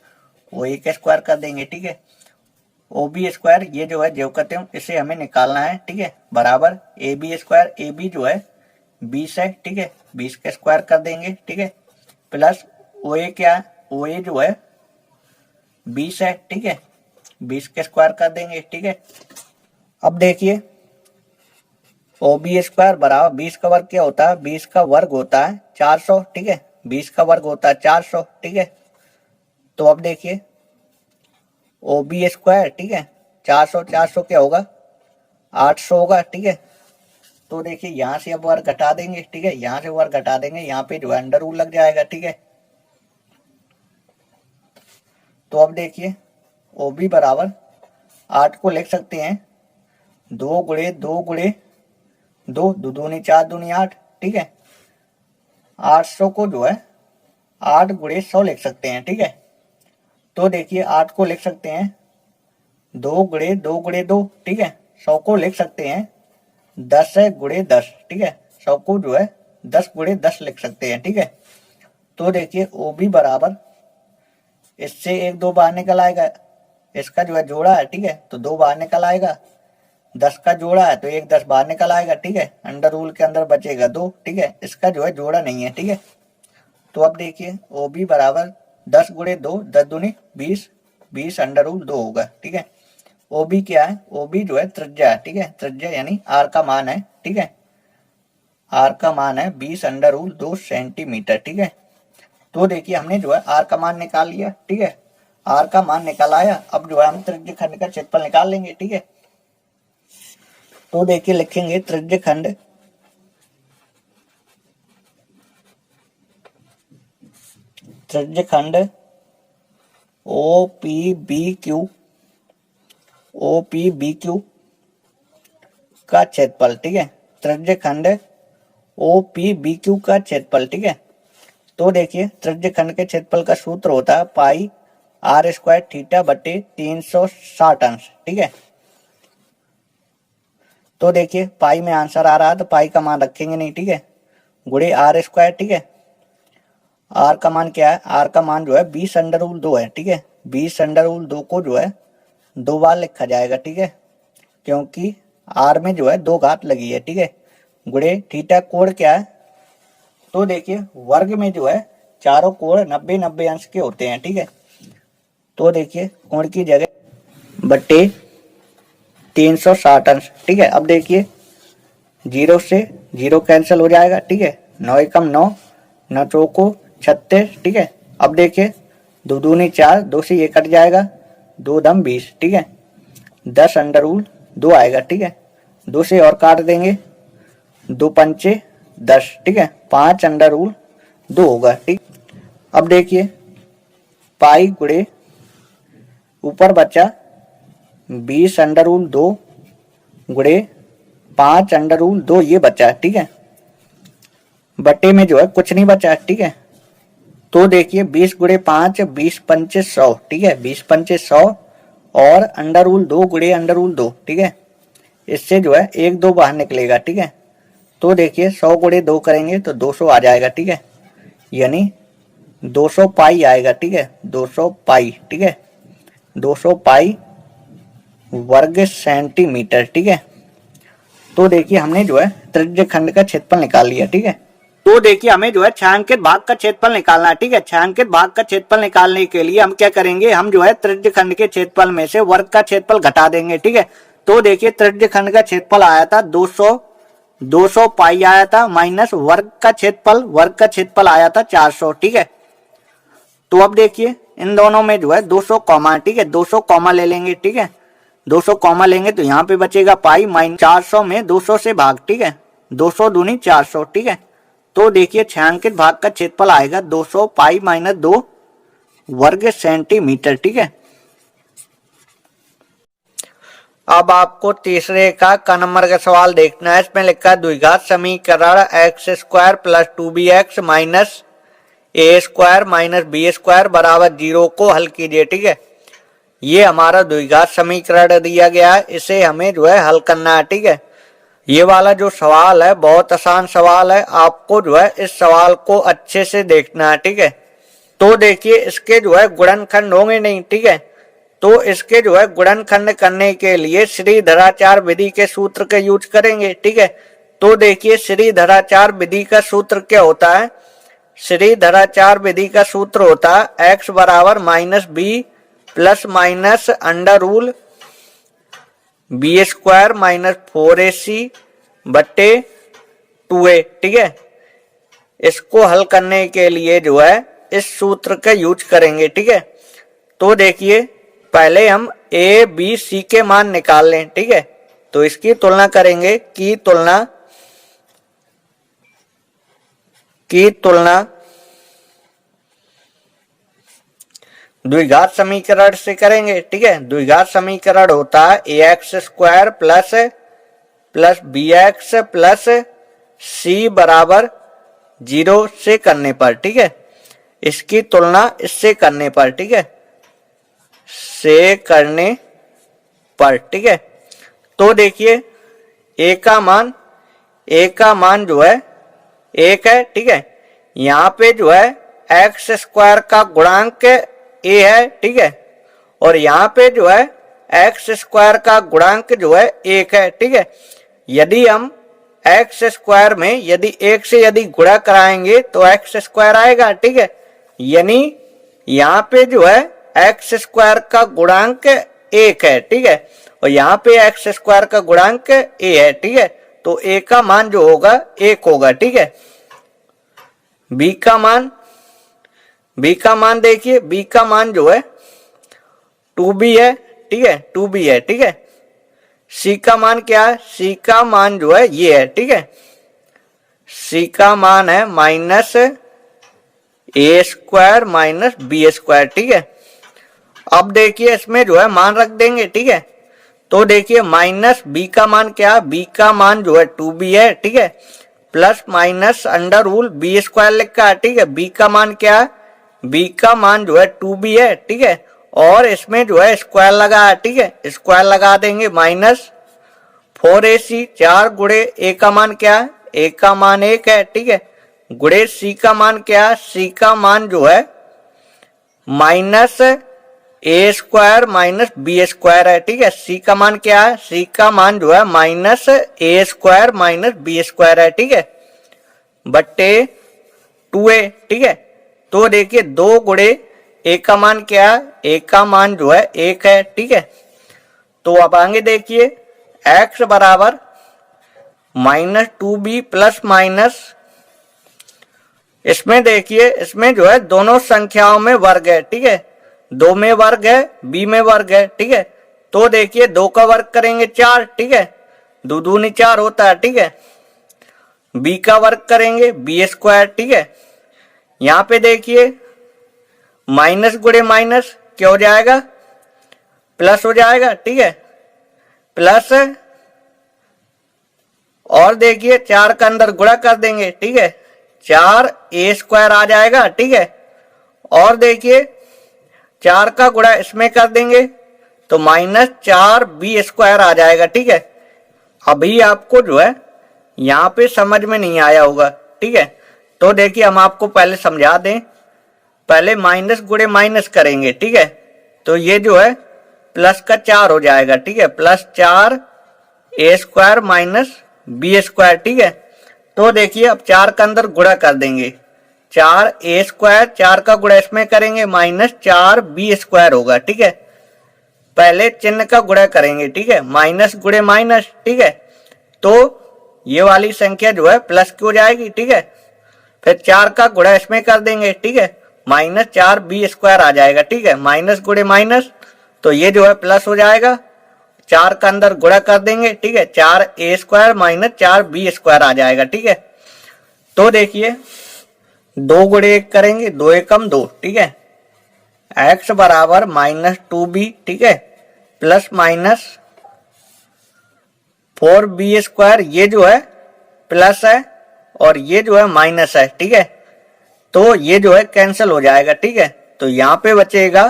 ओ ए के स्क्वायर कर देंगे। ठीक है, ओ बी स्क्वायर ये जो है जो कहते हैं इसे हमें निकालना है। ठीक है, बराबर A B square, A B जो है 20 है। ठीक है, 20 के स्क्वायर कर देंगे। ठीक है, प्लस ओ ए क्या है, ओ ए जो है 20 है। ठीक है, 20 के स्क्वायर कर देंगे। ठीक है, अब देखिए ओ बी स्क्वायर बराबर 20 का वर्ग क्या होता है, 20 का वर्ग होता है 400। ठीक है, 20 का वर्ग होता है 400। ठीक है, तो अब देखिए ओ बी स्क्वायर। ठीक है, 400 400 क्या होगा, 800 होगा। ठीक है, तो देखिए यहां से अब वर्ग घटा देंगे। ठीक है, यहां से वर्ग घटा देंगे, यहाँ पे जो है अंडर रूल लग जाएगा। ठीक है, तो अब देखिए ओ बी बराबर 8 को लिख सकते हैं 2 गुणे 2 गुणे 2, 2 दूनी 4 दूनी 8। ठीक है, 800 को जो है 8 गुणे 100 लिख सकते हैं। ठीक है, तो देखिए 8 को लिख सकते हैं 2 गुणे 2 गुणे 2। ठीक है, 100 को लिख सकते हैं 10 गुणे 10। ठीक है, 100 को जो है 10 गुणे 10 लिख सकते हैं। ठीक है, तो देखिए ओ बी बराबर इससे 1 2 बाहर निकल आएगा, इसका जो है जोड़ा है। ठीक है, तो 2 बाहर निकल आएगा, 10 का जोड़ा है तो 1 10 बाहर निकल आएगा। ठीक है, अंडर रूल के अंदर बचेगा 2। ठीक है, इसका जो है जोड़ा नहीं है। ठीक है, तो अब देखिए ओ बी बराबर 10 गुणे 2, 10 दूनी 20, 20 अंडर रूल 2 होगा। ठीक है, ओ बी क्या है, ओ बी जो है त्रिज्या है। ठीक है, त्रिज्या यानी आर का मान है। ठीक है, आर का मान है 20 अंडर रूल 2 सेंटीमीटर। ठीक है, तो देखिए हमने जो है आर का मान निकाल लिया। ठीक है, आर का मान निकाल आया, अब जो है हम त्रिज्य खंड का क्षेत्रफल निकाल लेंगे। ठीक है, तो देखिए लिखेंगे त्रिज्य खंड O P B Q, O P B Q का क्षेत्रफल। ठीक है, त्रिज्य खंड ओ पी बी क्यू का क्षेत्रफल। ठीक है, तो देखिए त्रिज्य खंड के क्षेत्रफल का सूत्र होता है पाई आर स्क्वायर थीटा बटे 360 अंश। ठीक है, तो देखिए पाई में आंसर आ रहा है तो पाई का मान रखेंगे नहीं। ठीक है, गुणे आर स्क्वायर। ठीक है, आर का मान क्या है, आर का मान जो है 20 अंडर रूल 2 है। ठीक है, 20 अंडर रूल 2 को जो है 2 बार लिखा जाएगा। ठीक है, क्योंकि आर में जो है 2 घात लगी है। ठीक है, गुणे थीटा कोण क्या है, तो देखिए वर्ग में जो है चारों कोण 90 90 अंश के होते हैं। ठीक है, तो देखिए कोण की जगह बटे 360 अंश। ठीक है, अब देखिए 0 से 0 कैंसिल हो जाएगा। ठीक है, 9 एकम 9, 9 चौको 36। ठीक है, अब देखिए 2 दूनी 4, 2 से ये कट जाएगा, 2 दम 20। ठीक है, 10 अंडर रूल 2 आएगा। ठीक है, 2 से और काट देंगे दो पंचे 10, ठीक है, 5 अंडर रूल 2 होगा, ठीक। अब देखिए पाई गुणे ऊपर बचा 20 अंडर रूल 2 गुणे 5 अंडर रूल 2 ये बचा, ठीक है। बटे में जो है कुछ नहीं बचा, ठीक है। तो देखिए 20 गुणे 5 20 पंचे 100, ठीक है, 20 पंचे 100 और अंडर रूल 2 गुणे अंडर रूल 2, ठीक है। इससे जो है 1 2 बाहर निकलेगा, ठीक है। तो देखिए 100 गुणे 2 करेंगे तो 200 आ जाएगा, ठीक है, यानी 200 पाई आएगा, ठीक है, 200 पाई, ठीक है, 200 पाई वर्ग सेंटीमीटर, ठीक है। तो देखिए हमने जो है त्रिज्य खंड का क्षेत्रफल निकाल लिया, ठीक है। तो देखिए हमें जो है छायांकित भाग का क्षेत्रफल निकालना है, ठीक है। छायांकित भाग का क्षेत्रफल निकालने के लिए हम क्या करेंगे, हम जो है त्रिज्य खंड के क्षेत्रफल में से वर्ग का क्षेत्रफल घटा देंगे, ठीक है। तो देखिए त्रिज्य खंड का क्षेत्रफल आया था 200 पाई आया था, माइनस वर्ग का क्षेत्रफल आया था 400, ठीक है। तो अब देखिए इन दोनों में जो है 200 कॉमा, ठीक है, 200 कॉमा ले लेंगे, ठीक है। 200 कॉमा लेंगे तो यहाँ पे बचेगा पाई माइनस 400 में 200 से भाग, ठीक है, 200 दूनी 400, ठीक है। तो देखिए छायांकित भाग का क्षेत्रफल आएगा 200 पाई माइनस 2 वर्ग सेंटीमीटर, ठीक है। अब आपको तीसरे का क नंबर का सवाल देखना है। इसमें लिखा है द्विघात समीकरण x² plus 2bx minus a² minus b² बराबर 0 को हल कीजिए, ठीक है। ये हमारा द्विघात समीकरण दिया गया है, इसे हमें जो है हल करना है, ठीक है। ये वाला जो सवाल है बहुत आसान सवाल है, आपको जो है इस सवाल को अच्छे से देखना है, ठीक है। तो देखिए इसके जो है गुणनखंड होंगे नहीं, ठीक है। तो इसके जो है गुणनखंड करने के लिए श्रीधराचार्य विधि के सूत्र का यूज करेंगे, ठीक है। तो देखिए श्रीधराचार्य विधि का सूत्र क्या होता है, श्रीधराचार्य विधि का सूत्र होता है x बराबर minus B plus minus under root b² minus 4ac बट्टे 2a, ठीक है। इसको हल करने के लिए जो है इस सूत्र का यूज करेंगे, ठीक है। तो देखिए पहले हम a b c के मान निकाल लें, ठीक है। तो इसकी तुलना करेंगे, की तुलना द्विघात समीकरण से करेंगे, ठीक है। द्विघात समीकरण होता है ax² plus bx plus c बराबर 0 से करने पर, ठीक है। इसकी तुलना इससे करने पर, ठीक है, से करने पर, ठीक है। तो देखिए a का मान जो है 1 है, ठीक है। यहाँ पे जो है x² का गुणांक a है, ठीक है, और यहाँ पे जो है x² का गुणांक जो है 1 है, ठीक है। यदि हम x² में यदि 1 से यदि गुणा कराएंगे तो x² आएगा, ठीक है। यानी यहाँ पे जो है x² का गुणांक 1 है, ठीक है, और यहाँ पे x² का गुणांक a है, ठीक है। तो a का मान जो होगा 1 होगा, ठीक है। b का मान देखिए, b का मान जो है 2b है, ठीक है, 2b है, ठीक है। c का मान क्या है, c का मान जो है ये है, ठीक है। c का मान है माइनस a² माइनस b², ठीक है। अब देखिए इसमें जो है मान रख देंगे, ठीक है। तो देखिए माइनस b का मान क्या है, b का मान जो है 2b है, ठीक है, plus minus under root b² लिखा है, ठीक है। b का मान क्या है, b का मान जो है 2b है, ठीक है, और इसमें जो है स्क्वायर लगा है, ठीक है, स्क्वायर लगा देंगे माइनस 4ac 4 गुणे a का मान क्या है, a का मान 1 है, ठीक है, गुणे c का मान क्या है, c का मान जो है माइनस a² माइनस b² है, ठीक है। c का मान क्या है, c का मान जो है माइनस a² माइनस b² है, ठीक है, बट्टे 2a, ठीक है। तो देखिए 2 गुणे a का मान क्या है, a का मान जो है 1 है, ठीक है। तो अब आगे देखिए x बराबर माइनस 2b प्लस माइनस, इसमें देखिए इसमें जो है दोनों संख्याओं में वर्ग है, ठीक है, 2 में वर्ग है, b में वर्ग है, ठीक है। तो देखिए 2 का वर्ग करेंगे 4, ठीक है, 2 दूनी 4 होता है, ठीक है। बी का वर्ग करेंगे बी स्क्वायर, ठीक है। यहां पे देखिए माइनस गुणे माइनस क्या हो जाएगा, प्लस हो जाएगा, ठीक है। प्लस और देखिए 4 का अंदर गुणा कर देंगे, ठीक है, 4 ए स्क्वायर आ जाएगा, ठीक है। और देखिए 4 का गुणा इसमें कर देंगे तो -4 बी स्क्वायर आ जाएगा, ठीक है। अभी आपको जो है यहां पे समझ में नहीं आया होगा, ठीक है। तो देखिए हम आपको पहले समझा दें, पहले माइनस गुणे माइनस करेंगे, ठीक है। तो ये जो है प्लस का 4 हो जाएगा, ठीक है, +4 ए स्क्वायर माइनस बी स्क्वायर, ठीक है। तो देखिए अब 4 का अंदर गुणा कर देंगे, 4 ए स्क्वायर, 4 का गुणा इसमें करेंगे -4 बी स्क्वायर होगा, ठीक है। पहले चिन्ह का गुणा करेंगे, ठीक है, माइनस गुणे माइनस, ठीक है। तो ये वाली संख्या जो है प्लस की हो जाएगी, ठीक है। फिर 4 का गुणा इसमें कर देंगे, ठीक है, -4 बी स्क्वायर आ जाएगा, ठीक है। माइनस गुणे माइनस तो ये जो है प्लस हो जाएगा, 4 का अंदर गुणा कर देंगे, ठीक है, 4 ए स्क्वायर -4 बी स्क्वायर आ जाएगा, ठीक है। तो देखिए 2 गुणे 1 करेंगे, 2 एकम 2, ठीक है। x बराबर -2b, ठीक है, प्लस माइनस 4b स्क्वायर, ये जो है प्लस है और ये जो है माइनस है, ठीक है। तो ये जो है कैंसिल हो जाएगा, ठीक है। तो यहां पे बचेगा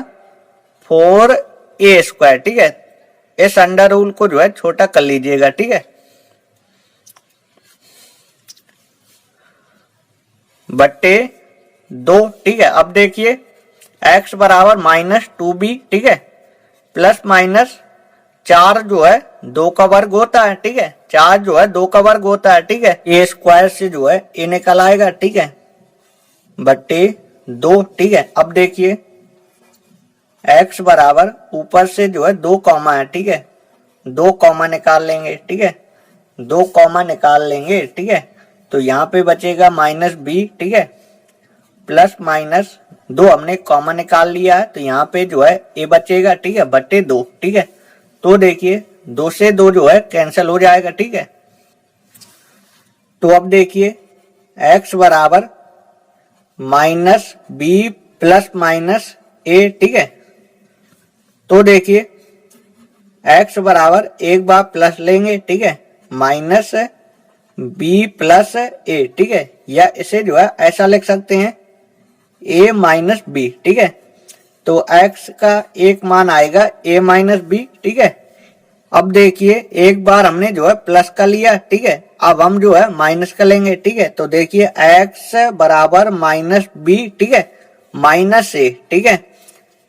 4a स्क्वायर, ठीक है। इस अंडर रूल को जो है छोटा कर लीजिएगा, ठीक है, बट्टे 2, ठीक है। अब देखिए x बराबर -2b, ठीक है, प्लस माइनस 4 जो है 2 का वर्ग होता है, ठीक है, 4 जो है 2 का वर्ग होता है, ठीक है। ए स्क्वायर से जो है ए निकल आएगा, ठीक है, बट्टे 2, ठीक है। अब देखिए x बराबर ऊपर से जो है 2 कॉमा है, ठीक है, 2 कॉमा निकाल लेंगे, ठीक है, 2 कॉमा निकाल लेंगे, ठीक है। तो यहाँ पे बचेगा -b, ठीक है, प्लस माइनस 2 हमने कॉमा निकाल लिया है, तो यहाँ पे जो है ए बचेगा, ठीक है, बट्टे 2, ठीक है। तो देखिए 2 से 2 जो है कैंसिल हो जाएगा, ठीक है। तो अब देखिए x बराबर -b प्लस माइनस a, ठीक है। तो देखिए x बराबर एक बार प्लस लेंगे, ठीक है, -b प्लस a, ठीक है, या इसे जो है ऐसा लिख सकते हैं a माइनस b, ठीक है। तो x का एक मान आएगा a माइनस b, ठीक है। अब देखिए एक बार हमने जो है प्लस का लिया, ठीक है, अब हम जो है माइनस का लेंगे, ठीक है। तो देखिए x बराबर -b, ठीक है, -a, ठीक है।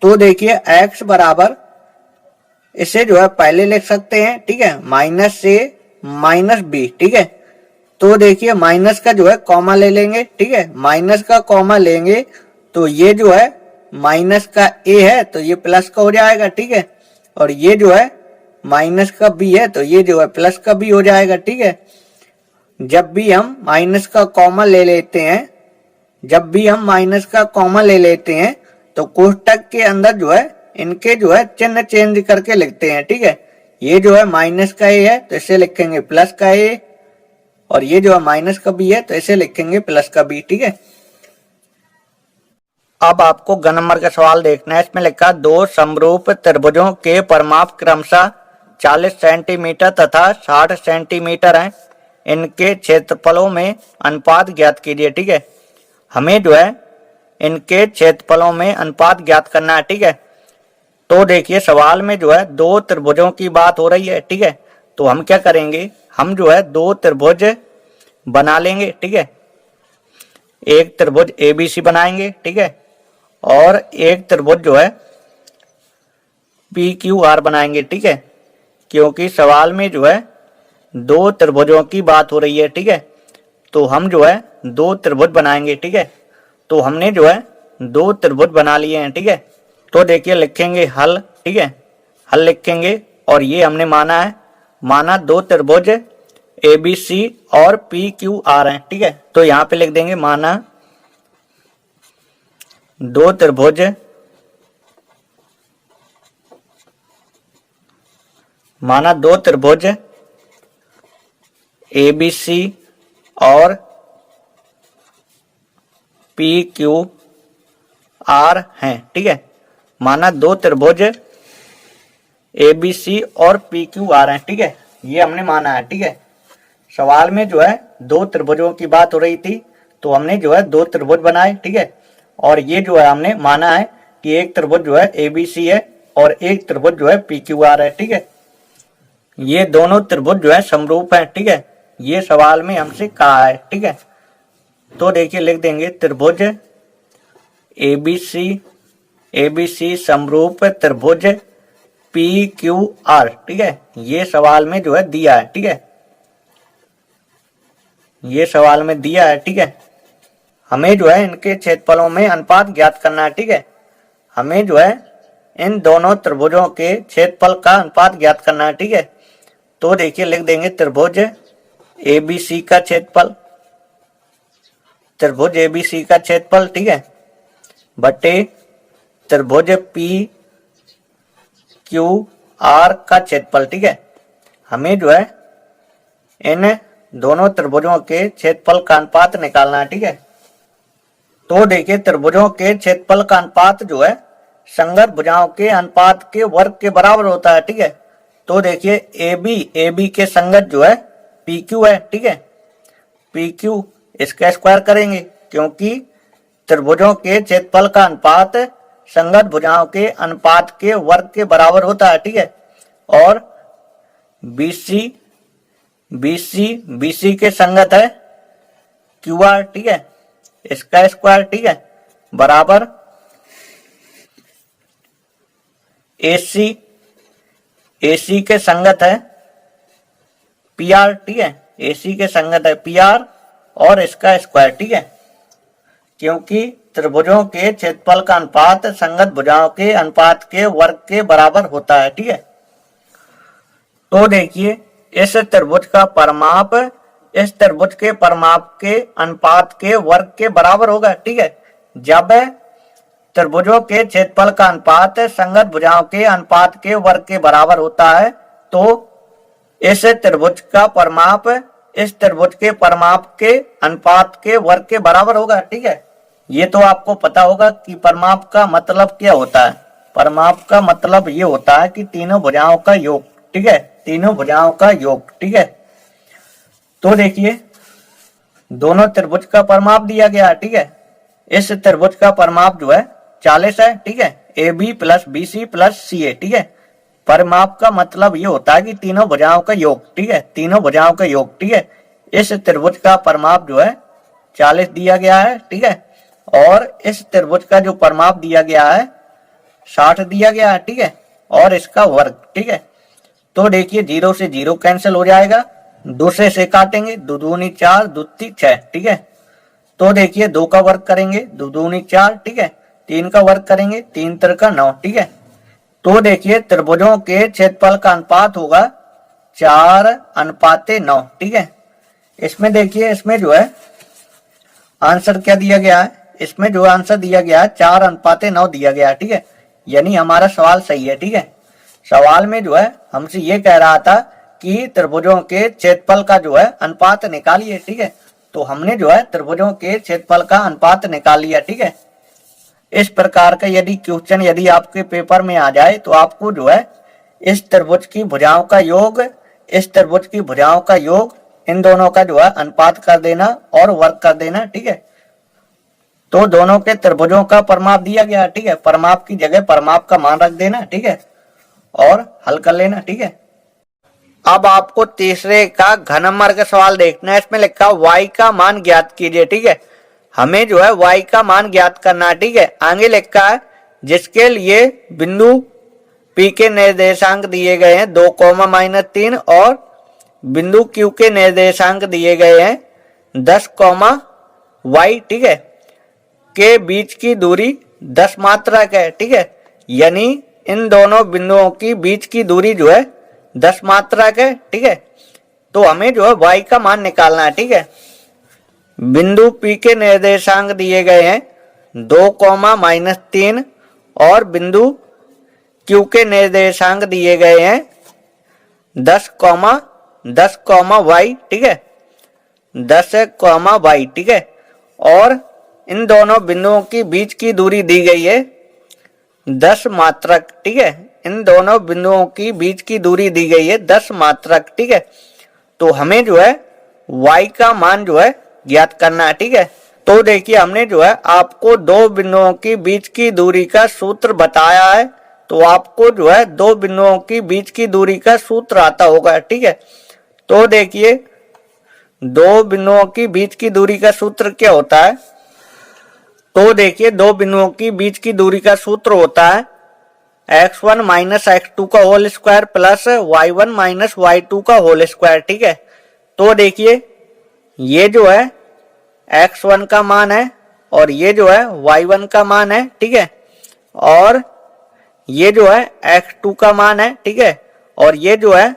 तो देखिए x बराबर इसे जो है पहले लिख सकते हैं, ठीक है, -a -b, ठीक है। तो देखिए माइनस का जो है कॉमा ले लेंगे, ठीक है, माइनस का कॉमा लेंगे तो ये जो है माइनस का a है तो ये प्लस का हो जाएगा, ठीक है, और ये जो है माइनस का b है तो ये जो है प्लस का b हो जाएगा, ठीक है। जब भी हम माइनस का कॉमा ले लेते हैं, जब भी हम माइनस का कॉमा ले लेते हैं तो कोष्टक के अंदर जो है इनके जो है चिन्ह चेंज करके लिखते हैं, ठीक है। ये जो है माइनस का a है तो इसे लिखेंगे प्लस का a, और ये जो है माइनस का b है तो इसे लिखेंगे प्लस का b, ठीक है। अब आपको ग नंबर का सवाल देखना है। इसमें लिखा 2 समरूप त्रिभुजों के परिमाप क्रमशः 40 सेंटीमीटर तथा 60 सेंटीमीटर हैं। इनके क्षेत्रफलों में अनुपात ज्ञात कीजिए, ठीक है। हमें जो है इनके क्षेत्रफलों में अनुपात ज्ञात करना है, ठीक है। तो देखिए सवाल में जो है 2 त्रिभुजों की बात हो रही है, ठीक है। तो हम क्या करेंगे, हम जो है 2 त्रिभुज बना लेंगे, ठीक है। एक त्रिभुज ABC बनाएंगे, ठीक है, और एक त्रिभुज जो है PQR बनाएंगे, ठीक है, क्योंकि सवाल में जो है 2 त्रिभुजों की बात हो रही है, ठीक है। तो हम जो है 2 त्रिभुज बनाएंगे, ठीक है। तो हमने जो है 2 त्रिभुज बना लिए हैं, ठीक है। तो देखिए लिखेंगे हल, ठीक है, हल लिखेंगे, और ये हमने माना 2 त्रिभुज ABC और PQR हैं, ठीक है। तो यहाँ पे लिख देंगे माना 2 त्रिभुज ABC और पी क्यू आर हैं। ठीक है, माना दो त्रिभुज ए बी सी और पी क्यू आर हैं। ठीक है, ये हमने माना है। ठीक है, सवाल में जो है दो त्रिभुजों की बात हो रही थी, तो हमने जो है दो त्रिभुज बनाए। ठीक है, और ये जो है हमने माना है कि एक त्रिभुज जो है ए बी सी है और एक त्रिभुज जो है पी क्यू आर है। ठीक है, ये दोनों त्रिभुज जो है समरूप है। ठीक है, ये सवाल में हमसे कहा है। ठीक है, तो देखिए लिख देंगे त्रिभुज ए बी सी समरूप त्रिभुज पी क्यू आर। ठीक है, ये सवाल में जो है दिया है। ठीक है, ये सवाल में दिया है। ठीक है, हमें जो है इनके क्षेत्रफलों में अनुपात ज्ञात करना है। ठीक है, हमें जो है इन दोनों त्रिभुजों के क्षेत्रफल का अनुपात ज्ञात करना है। ठीक है, तो देखिए लिख देंगे त्रिभुज ए बी सी का क्षेत्रफल, त्रिभुज ए बी सी का क्षेत्रफल। ठीक है, बटे त्रिभुज पी क्यू आर का क्षेत्रफल। ठीक है, हमें जो है इन दोनों त्रिभुजों के क्षेत्रफल का अनुपात निकालना है। ठीक है, तो देखिए त्रिभुजों के क्षेत्रफल का अनुपात जो है संगत भुजाओं के अनुपात के वर्ग के बराबर होता है। ठीक है, तो देखिए ए बी के संगत जो है पी क्यू है। ठीक है, पी क्यू इसका स्क्वायर करेंगे क्योंकि त्रिभुजों के क्षेत्रफल का अनुपात संगत भुजाओं के अनुपात के वर्ग के बराबर होता है। ठीक है, और बी सी के संगत है क्यू आर। ठीक है, इसका स्क्वायर। ठीक है, बराबर ए सी के संगत है पी आर। ठीक है, ए सी के संगत है पी आर और इसका स्क्वायर। ठीक है, क्योंकि त्रिभुजों के क्षेत्रफल का अनुपात संगत भुजाओं के अनुपात के वर्ग के बराबर होता है। ठीक है, तो देखिए इस त्रिभुज का परिमाप इस त्रिभुज के परिमाप के अनुपात के वर्ग के बराबर होगा। ठीक है, जब त्रिभुजों के क्षेत्रफल का अनुपात संगत भुजाओं के अनुपात के वर्ग के बराबर होता है, तो इस त्रिभुज का परिमाप इस त्रिभुज के परिमाप के अनुपात के वर्ग के बराबर होगा। ठीक है, ये तो आपको पता होगा कि परिमाप का मतलब क्या होता है। परिमाप का मतलब ये होता है कि तीनों भुजाओं का योग। ठीक है, तीनों भुजाओं का योग। ठीक है, तो देखिए दोनों त्रिभुज का परिमाप दिया गया। ठीक है, इस त्रिभुज का परिमाप जो है 40 है। ठीक है, A B plus B C plus C A. ठीक है, परिमाप का मतलब ये होता है कि तीनों भुजाओं का योग। ठीक है, तीनों भुजाओं का योग। ठीक है, इस त्रिभुज का परिमाप जो है 40 दिया गया है। ठीक है, और इस त्रिभुज का जो परिमाप दिया गया है 60 दिया गया है। ठीक है, और इसका वर्ग। ठीक है, तो देखिए 0 से 0 कैंसिल हो जाएगा, 2 से काटेंगे, 2 दूनी 4, 2 3 6। ठीक है, तो देखिए 2 का वर्ग करेंगे, 2 दूनी 4। ठीक है, 3 का वर्ग करेंगे, 3 3 9। ठीक है, तो देखिए त्रिभुजों के क्षेत्रफल का अनुपात होगा 4:9। ठीक है, इसमें देखिए इसमें जो है आंसर क्या दिया गया है, इसमें जो आंसर दिया गया है 4:9 दिया गया है। ठीक है, यानी हमारा सवाल सही है। ठीक है, सवाल में जो है हमसे ये कह रहा था कि त्रिभुजों के क्षेत्रफल का जो है अनुपात निकालिए। ठीक है, तो हमने जो है त्रिभुजों के क्षेत्रफल का अनुपात निकाल लिया। ठीक है, इस प्रकार का यदि क्वेश्चन यदि आपके पेपर में आ जाए तो आपको जो है इस त्रिभुज की भुजाओं का योग इस त्रिभुज की भुजाओं का योग इन दोनों का जो है अनुपात कर देना और वर्ग कर देना। ठीक है, तो दोनों के त्रिभुजों का परिमाप दिया गया। ठीक है, परिमाप की जगह परिमाप का मान रख देना। ठीक है, और हल कर लेना। ठीक है, अब आपको तीसरे का घन नंबर का सवाल देखना है। इसमें लिखा y का मान ज्ञात कीजिए। ठीक है, हमें जो है y का मान ज्ञात करना है। ठीक है, आगे लिखा है जिसके लिए बिंदु P के निर्देशांक दिए गए हैं 2, -3 और बिंदु Q के निर्देशांक दिए गए हैं 10, y। ठीक है, के बीच की दूरी 10 मात्रक है। ठीक है, यानी इन दोनों बिंदुओं की बीच की दूरी जो है 10 मात्रक है। ठीक है, तो हमें जो है y का मान निकालना है। ठीक है, बिंदु P के निर्देशांक दिए गए हैं 2, -3 और बिंदु Q के निर्देशांक दिए गए हैं 10, y। ठीक है, 10 कॉमा वाई, ठीक है। और इन दोनों बिंदुओं की बीच की दूरी दी गई है 10 मात्रक, ठीक है। इन दोनों बिंदुओं की बीच की दूरी दी गई है 10 मात्रक, ठीक है। तो हमें जो है y का मान जो है ज्ञात करना है, ठीक है। तो देखिए हमने जो है आपको दो बिंदुओं की बीच की दूरी का सूत्र बताया है, तो आपको जो है दो बिंदुओं की बीच की दूरी का सूत्र आता होगा, ठीक है। तो देखिए दो बिंदुओं की बीच की दूरी का सूत्र क्या होता है। तो देखिए दो बिंदुओं की बीच की दूरी का सूत्र होता है x1 माइनस x2 का whole square plus y1 minus y2 का होल स्क्वायर, ठीक है। तो देखिए ये जो है x1 का मान है और ये जो है y1 का मान है, ठीक है। और ये जो है x2 का मान है, ठीक है। और ये जो है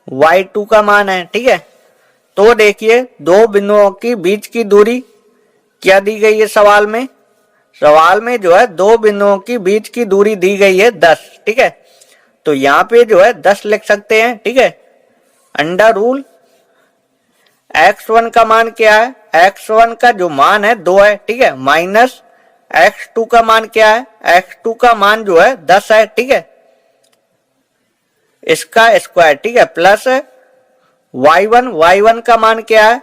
y2 का मान है, ठीक है। तो देखिए दो बिंदुओं की बीच की दूरी क्या दी गई है सवाल में। सवाल में जो है दो बिंदुओं की बीच की दूरी दी गई है 10, ठीक है। तो यहाँ पे जो है 10 लिख सकते हैं, ठीक है। अंडर रूल x1 का मान क्या है, x1 का जो मान है 2 है, ठीक है। माइनस x2 का मान क्या है, x2 का मान जो है 10 है, ठीक है। इसका स्क्वायर, ठीक है। प्लस y1 का मान क्या है,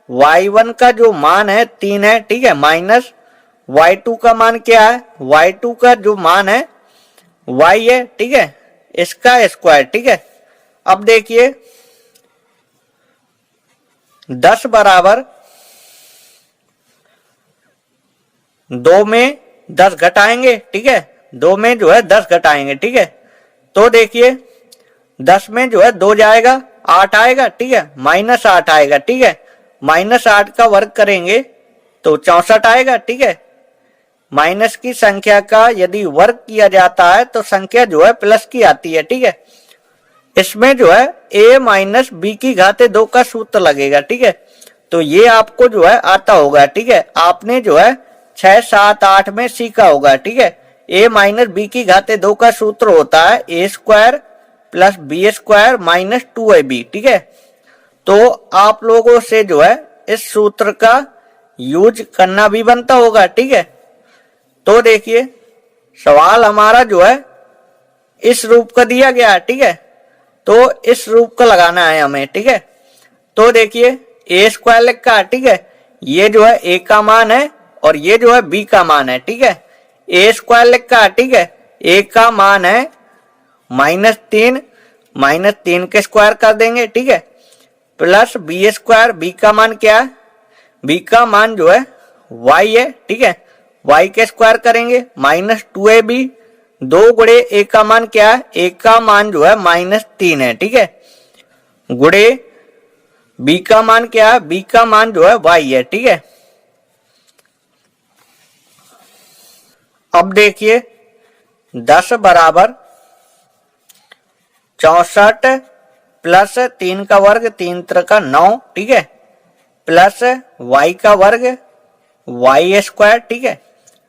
y1 का जो मान है 3 है, ठीक है। माइनस y2 का मान क्या है, y2 का जो मान है y है, ठीक है। इसका स्क्वायर, ठीक है। अब देखिए 10 बराबर 2 में 10 घटाएंगे, ठीक है। 2 में जो है 10 घटाएंगे, ठीक है। तो देखिए 10 में जो है 2 जाएगा 8 आएगा, ठीक है। माइनस 8 आएगा, ठीक है। माइनस 8 का वर्ग करेंगे तो 64 आएगा, ठीक है। माइनस की संख्या का यदि वर्ग किया जाता है तो संख्या जो है प्लस की आती है, ठीक है। इसमें जो है a माइनस बी की घाते 2 का सूत्र लगेगा, ठीक है। तो ये आपको जो है आता होगा, ठीक है। आपने जो है 6, 7, 8 में सीखा होगा, ठीक है। a माइनस बी की घाते 2 का सूत्र होता है a square plus B square minus 2ab, ठीक है। तो आप लोगों से जो है इस सूत्र का यूज करना भी बनता होगा, ठीक है। तो देखिए सवाल हमारा जो है इस रूप का दिया गया है, ठीक है। तो इस रूप का लगाना है हमें, ठीक है। तो देखिए ए स्क्वायर लिखा है, ठीक है। ये जो है ए का मान है और ये जो है बी का मान है, ठीक है। ए स्क्वायर लिखा है, ठीक है। ए का मान है -3, -3 के स्क्वायर कर देंगे, ठीक है। प्लस बी स्क्वायर, बी का मान क्या है, बी का मान जो है वाई है, ठीक है। वाई के स्क्वायर करेंगे -2ab, 2 गुणे ए का मान क्या है, ए का मान जो है -3 है, ठीक है। गुणे बी का मान क्या है, बी का मान जो है वाई है, ठीक है। अब देखिए 10 बराबर 64 प्लस 3 का वर्ग 3 का 9, ठीक है। प्लस वाई का वर्ग वाई स्क्वायर, ठीक है।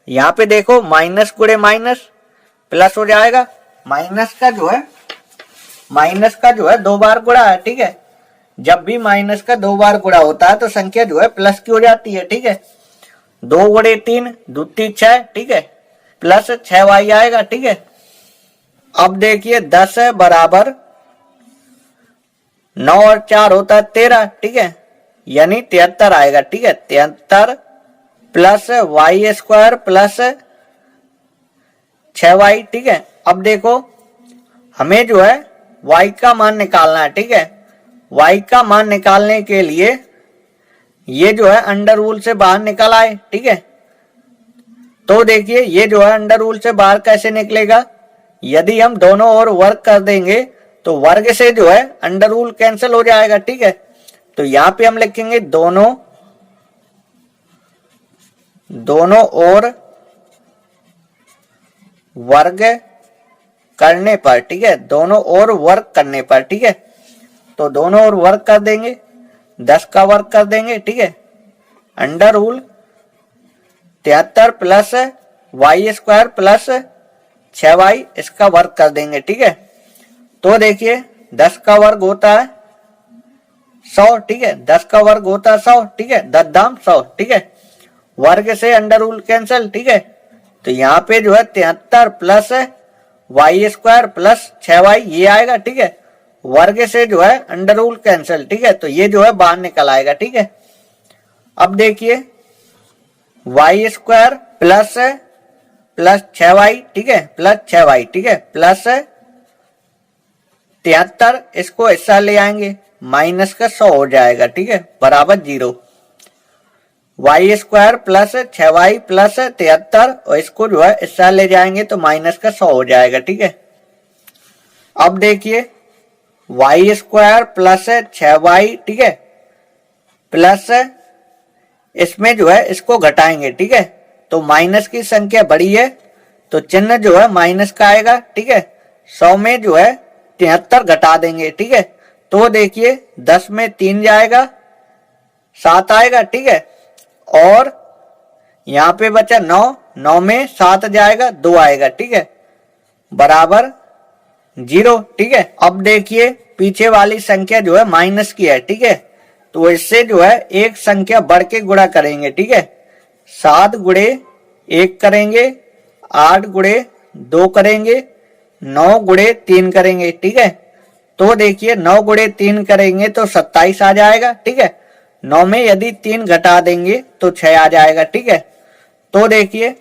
यहाँ पे देखो माइनस गुणे माइनस प्लस हो जाएगा। माइनस का जो है 2 बार गुणा है, ठीक है। जब भी माइनस का 2 बार गुणा होता है तो संख्या जो है प्लस की हो जाती है, ठीक है। 2 गुणे 3 दूती 6, ठीक है। प्लस 6y आएगा, ठीक है। अब देखिए 10 बराबर 9 और 4 होता है 13, ठीक है। यानी 73 आएगा, ठीक है। 73 plus Y square plus 6y, ठीक है। अब देखो हमें जो है y का मान निकालना है, ठीक है। y का मान निकालने के लिए ये जो है अंडर रूल से बाहर निकल आए, ठीक है। तो देखिए ये जो है अंडर रूल से बाहर कैसे निकलेगा, यदि हम दोनों ओर वर्ग कर देंगे तो वर्ग से जो है अंडर रूल कैंसिल हो जाएगा, ठीक है। तो यहाँ पे हम लिखेंगे दोनों ओर वर्ग करने पर, ठीक है। दोनों ओर वर्ग करने पर, ठीक है। तो दोनों ओर वर्ग कर देंगे, 10 का वर्ग कर देंगे, ठीक है। Under root 73 plus Y square plus 6y इसका वर्ग कर देंगे, ठीक है। तो देखिए 10 का वर्ग होता है 100, ठीक है, 10 का वर्ग होता है 100, ठीक है, 10 दाम 100, ठीक है, वर्ग से अंडर रूल कैंसिल, ठीक है, तो यहाँ पे जो है 73 plus Y square plus 6y ये आएगा, ठीक है, वर्ग से जो है अंडर रूल कैंसिल, ठीक है, तो ये जो है बाहर निकल आएगा, ठीक है। अब देखिए वाई स्क्वायर प्लस 6y, ठीक है, प्लस 6y, ठीक है, प्लस 73, इसको हिस्सा ले आएंगे, माइनस का 100 हो जाएगा, ठीक है, बराबर 0। Y square plus 6y plus 73 और इसको जो है हिस्सा ले जाएंगे तो माइनस का 100 हो जाएगा, ठीक है। अब देखिए वाई स्क्वायर प्लस 6y, ठीक है, प्लस इसमें जो है इसको घटाएंगे, ठीक है, तो माइनस की संख्या बड़ी है तो चिन्ह जो है माइनस का आएगा, ठीक है, 100 में जो है 73 घटा देंगे, ठीक है, तो देखिए 10 में 3 जाएगा 7 आएगा, ठीक है, और यहाँ पे बचा 9, 9 में 7 जाएगा 2 आएगा, ठीक है, बराबर 0, ठीक है। अब देखिए पीछे वाली संख्या जो है माइनस की है, ठीक है, तो इससे जो है एक संख्या बढ़ के गुणा करेंगे, ठीक है, 7 गुणे 1 करेंगे, 8 गुणे 2 करेंगे, 9 गुणे 3 करेंगे, ठीक है, तो देखिए 9 गुणे 3 करेंगे तो 27 आ जाएगा, ठीक है, 9 में यदि 3 घटा देंगे तो 6 आ जाएगा, ठीक है, तो देखिए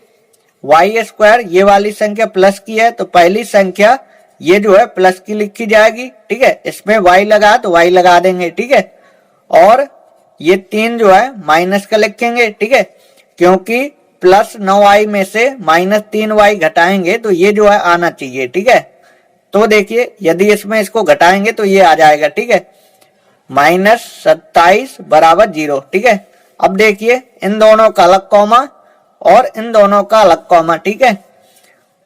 वाई स्क्वायर ये वाली संख्या प्लस की है तो पहली संख्या ये जो है प्लस की लिखी जाएगी, ठीक है, इसमें y लगा तो y लगा देंगे, ठीक है, और ये 3 जो है माइनस का लिखेंगे, ठीक है, क्योंकि प्लस 9y में से माइनस 3y घटाएंगे तो ये जो है आना चाहिए, ठीक है, तो देखिए यदि इसमें इसको घटाएंगे तो ये आ जाएगा, ठीक है, माइनस 27 बराबर 0, ठीक है। अब देखिए इन दोनों का अलग कॉमा और इन दोनों का अलग कॉमा, ठीक है,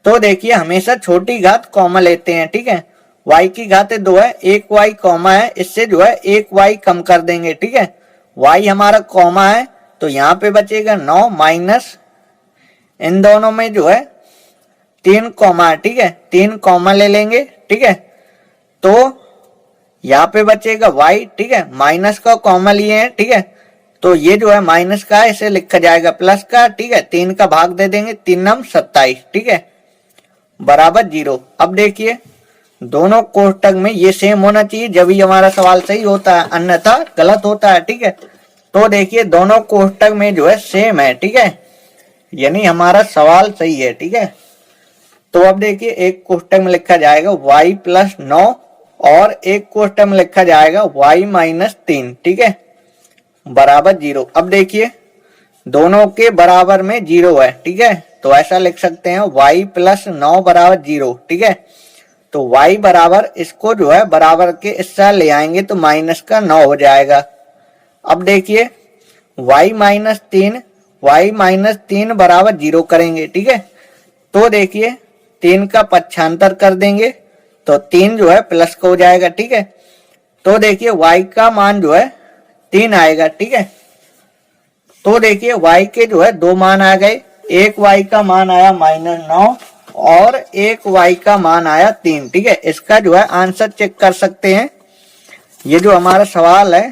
तो देखिए हमेशा छोटी घात कॉमा लेते हैं, ठीक है, y की घात 2 है, एक y कॉमा है, इससे जो है एक y कम कर देंगे, ठीक है, y हमारा कॉमा है तो यहाँ पे बचेगा 9 माइनस इन दोनों में जो है 3 कॉमा है, ठीक है, 3 कॉमा ले लेंगे, ठीक है, तो यहाँ पे बचेगा y, ठीक है, माइनस का कॉमा लिए हैं, ठीक है, तो ये जो है माइनस का है इसे लिखा जाएगा प्लस का, ठीक है, 3 का भाग दे देंगे, 3 नम 27, ठीक है, बराबर 0। अब देखिए दोनों कोष्टक में ये सेम होना चाहिए जब ही हमारा सवाल सही होता है, अन्यथा गलत होता है, ठीक है, तो देखिए दोनों कोष्टक में जो है सेम है, ठीक है, यानी हमारा सवाल सही है, ठीक है। तो अब देखिए एक कोष्टक में लिखा जाएगा y प्लस 9 और एक कोष्टक में लिखा जाएगा y माइनस 3, ठीक है, बराबर 0। अब देखिए दोनों के बराबर में 0 है, ठीक है, तो ऐसा लिख सकते हैं y प्लस 9 बराबर 0, ठीक है, तो y बराबर इसको जो है बराबर के हिस्सा ले आएंगे तो माइनस का 9 हो जाएगा। अब देखिए y माइनस 3 बराबर 0 करेंगे, ठीक है, तो देखिए 3 का पक्षांतर कर देंगे तो 3 जो है प्लस का हो जाएगा, ठीक है, तो देखिए y का मान जो है 3 आएगा, ठीक है, तो देखिए y के जो है 2 मान आ गए, एक y का मान आया -9 और एक y का मान आया 3, ठीक है, इसका जो है आंसर चेक कर सकते हैं। ये जो हमारा सवाल है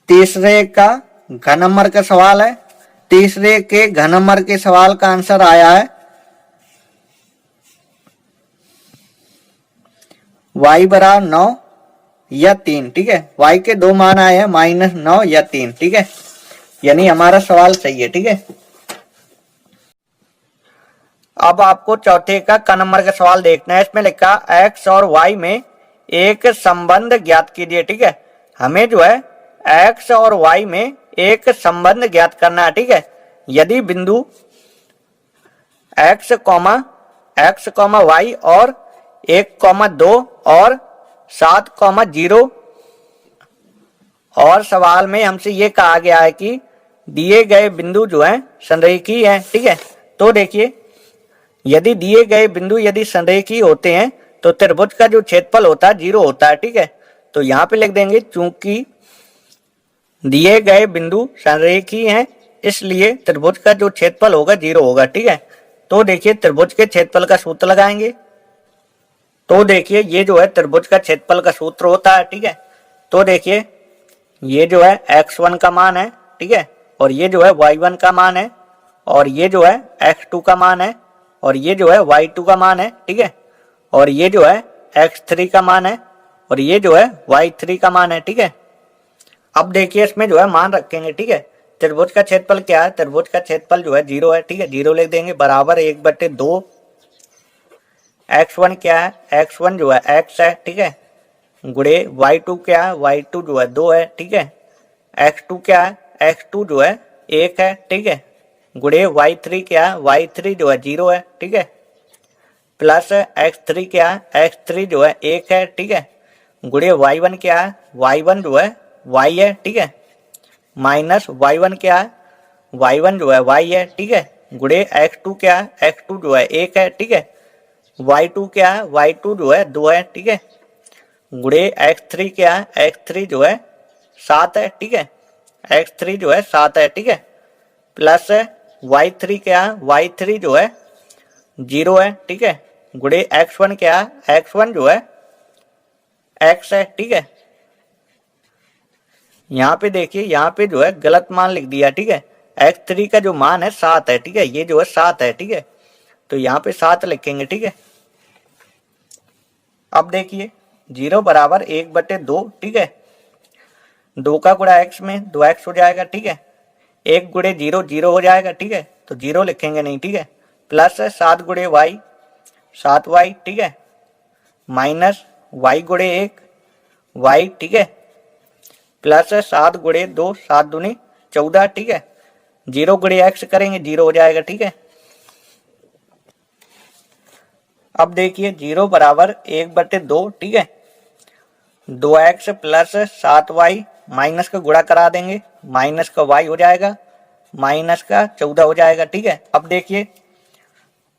तीसरे का घन नंबर का सवाल है, तीसरे के घन नंबर के सवाल का आंसर आया है y बराबर 9 या 3, ठीक है, y के 2 मान आए हैं -9 या 3, ठीक है, यानी हमारा सवाल सही है, ठीक है। अब आपको चौथे का क नंबर का सवाल देखना है, इसमें लिखा x और y में एक संबंध ज्ञात कीजिए, ठीक है, हमें जो है x और y में एक संबंध ज्ञात करना है, ठीक है, यदि बिंदु x, y और 1,2 और 7,0 और सवाल में हमसे ये कहा गया है कि दिए गए बिंदु जो है संरेखीय है, ठीक है, तो देखिए यदि दिए गए बिंदु यदि संरेखीय होते हैं तो त्रिभुज का जो क्षेत्रफल होता है 0 होता है, ठीक है, तो यहाँ पे लिख देंगे चूंकि दिए गए बिंदु संरेखीय हैं इसलिए त्रिभुज का जो क्षेत्रफल होगा 0 होगा, ठीक है, तो देखिए त्रिभुज के क्षेत्रफल का सूत्र लगाएंगे तो देखिए ये जो है त्रिभुज का क्षेत्रफल का सूत्र होता है, ठीक है। तो देखिए ये जो है x1 का मान है, ठीक है, और ये जो है y1 का मान है, और ये जो है x2 का मान है, और ये जो है y2 का मान है, ठीक है, और ये जो है x3 का मान है, और ये जो है y3 का मान है, ठीक है। अब देखिए इसमें जो है मान रखेंगे, ठीक है। त्रिभुज का क्षेत्रफल क्या है, त्रिभुज का क्षेत्रफल जो है 0 है, ठीक है, 0 लिख देंगे, बराबर 1/2। x1 क्या है, x1 जो है x है, ठीक है, गुणे y2 क्या है, y2 जो है 2 है, ठीक है, x2 क्या है, x2 जो है 1 है, ठीक है, गुणे y3 क्या है, y3 जो है 0 है, ठीक है, प्लस x3 क्या है, x3 जो है 1 है, ठीक है, गुणे y1 क्या है, y1 जो है y है, ठीक है, माइनस y1 क्या है, y1 जो है y है, ठीक है, गुणे x2 क्या है, x2 जो है 1 है, ठीक है, y2 क्या है, y2 जो है 2 है, ठीक है, गुणे x3 क्या है, x3 जो है 7 है, ठीक है, x3 जो है 7 है, ठीक है, प्लस y3 क्या है, y3 जो है 0 है, ठीक है, गुणे x1 क्या है, x1 जो है x है, ठीक है। यहाँ पे देखिए यहाँ पे जो है गलत मान लिख दिया, ठीक है, x3 का जो मान है 7 है, ठीक है, ये जो है 7 है, ठीक है, तो यहाँ पे 7 लिखेंगे, ठीक है। अब देखिए 0 बराबर 1/2, ठीक है, 2 का गुणा x में 2x हो जाएगा, ठीक है, 1 गुणे 0 0 हो जाएगा, ठीक है, तो 0 लिखेंगे नहीं, ठीक है, प्लस 7 गुणे y 7y, ठीक है, माइनस y गुणे 1 y, ठीक है, प्लस 7 गुणे 2 7 दूनी 14, ठीक है, 0 गुणे x करेंगे 0 हो जाएगा, ठीक है। अब देखिए 0 बराबर 1/2, ठीक है, 2x प्लस 7y माइनस का गुणा करा देंगे, माइनस का y हो जाएगा, माइनस का 14 हो जाएगा, ठीक है। अब देखिए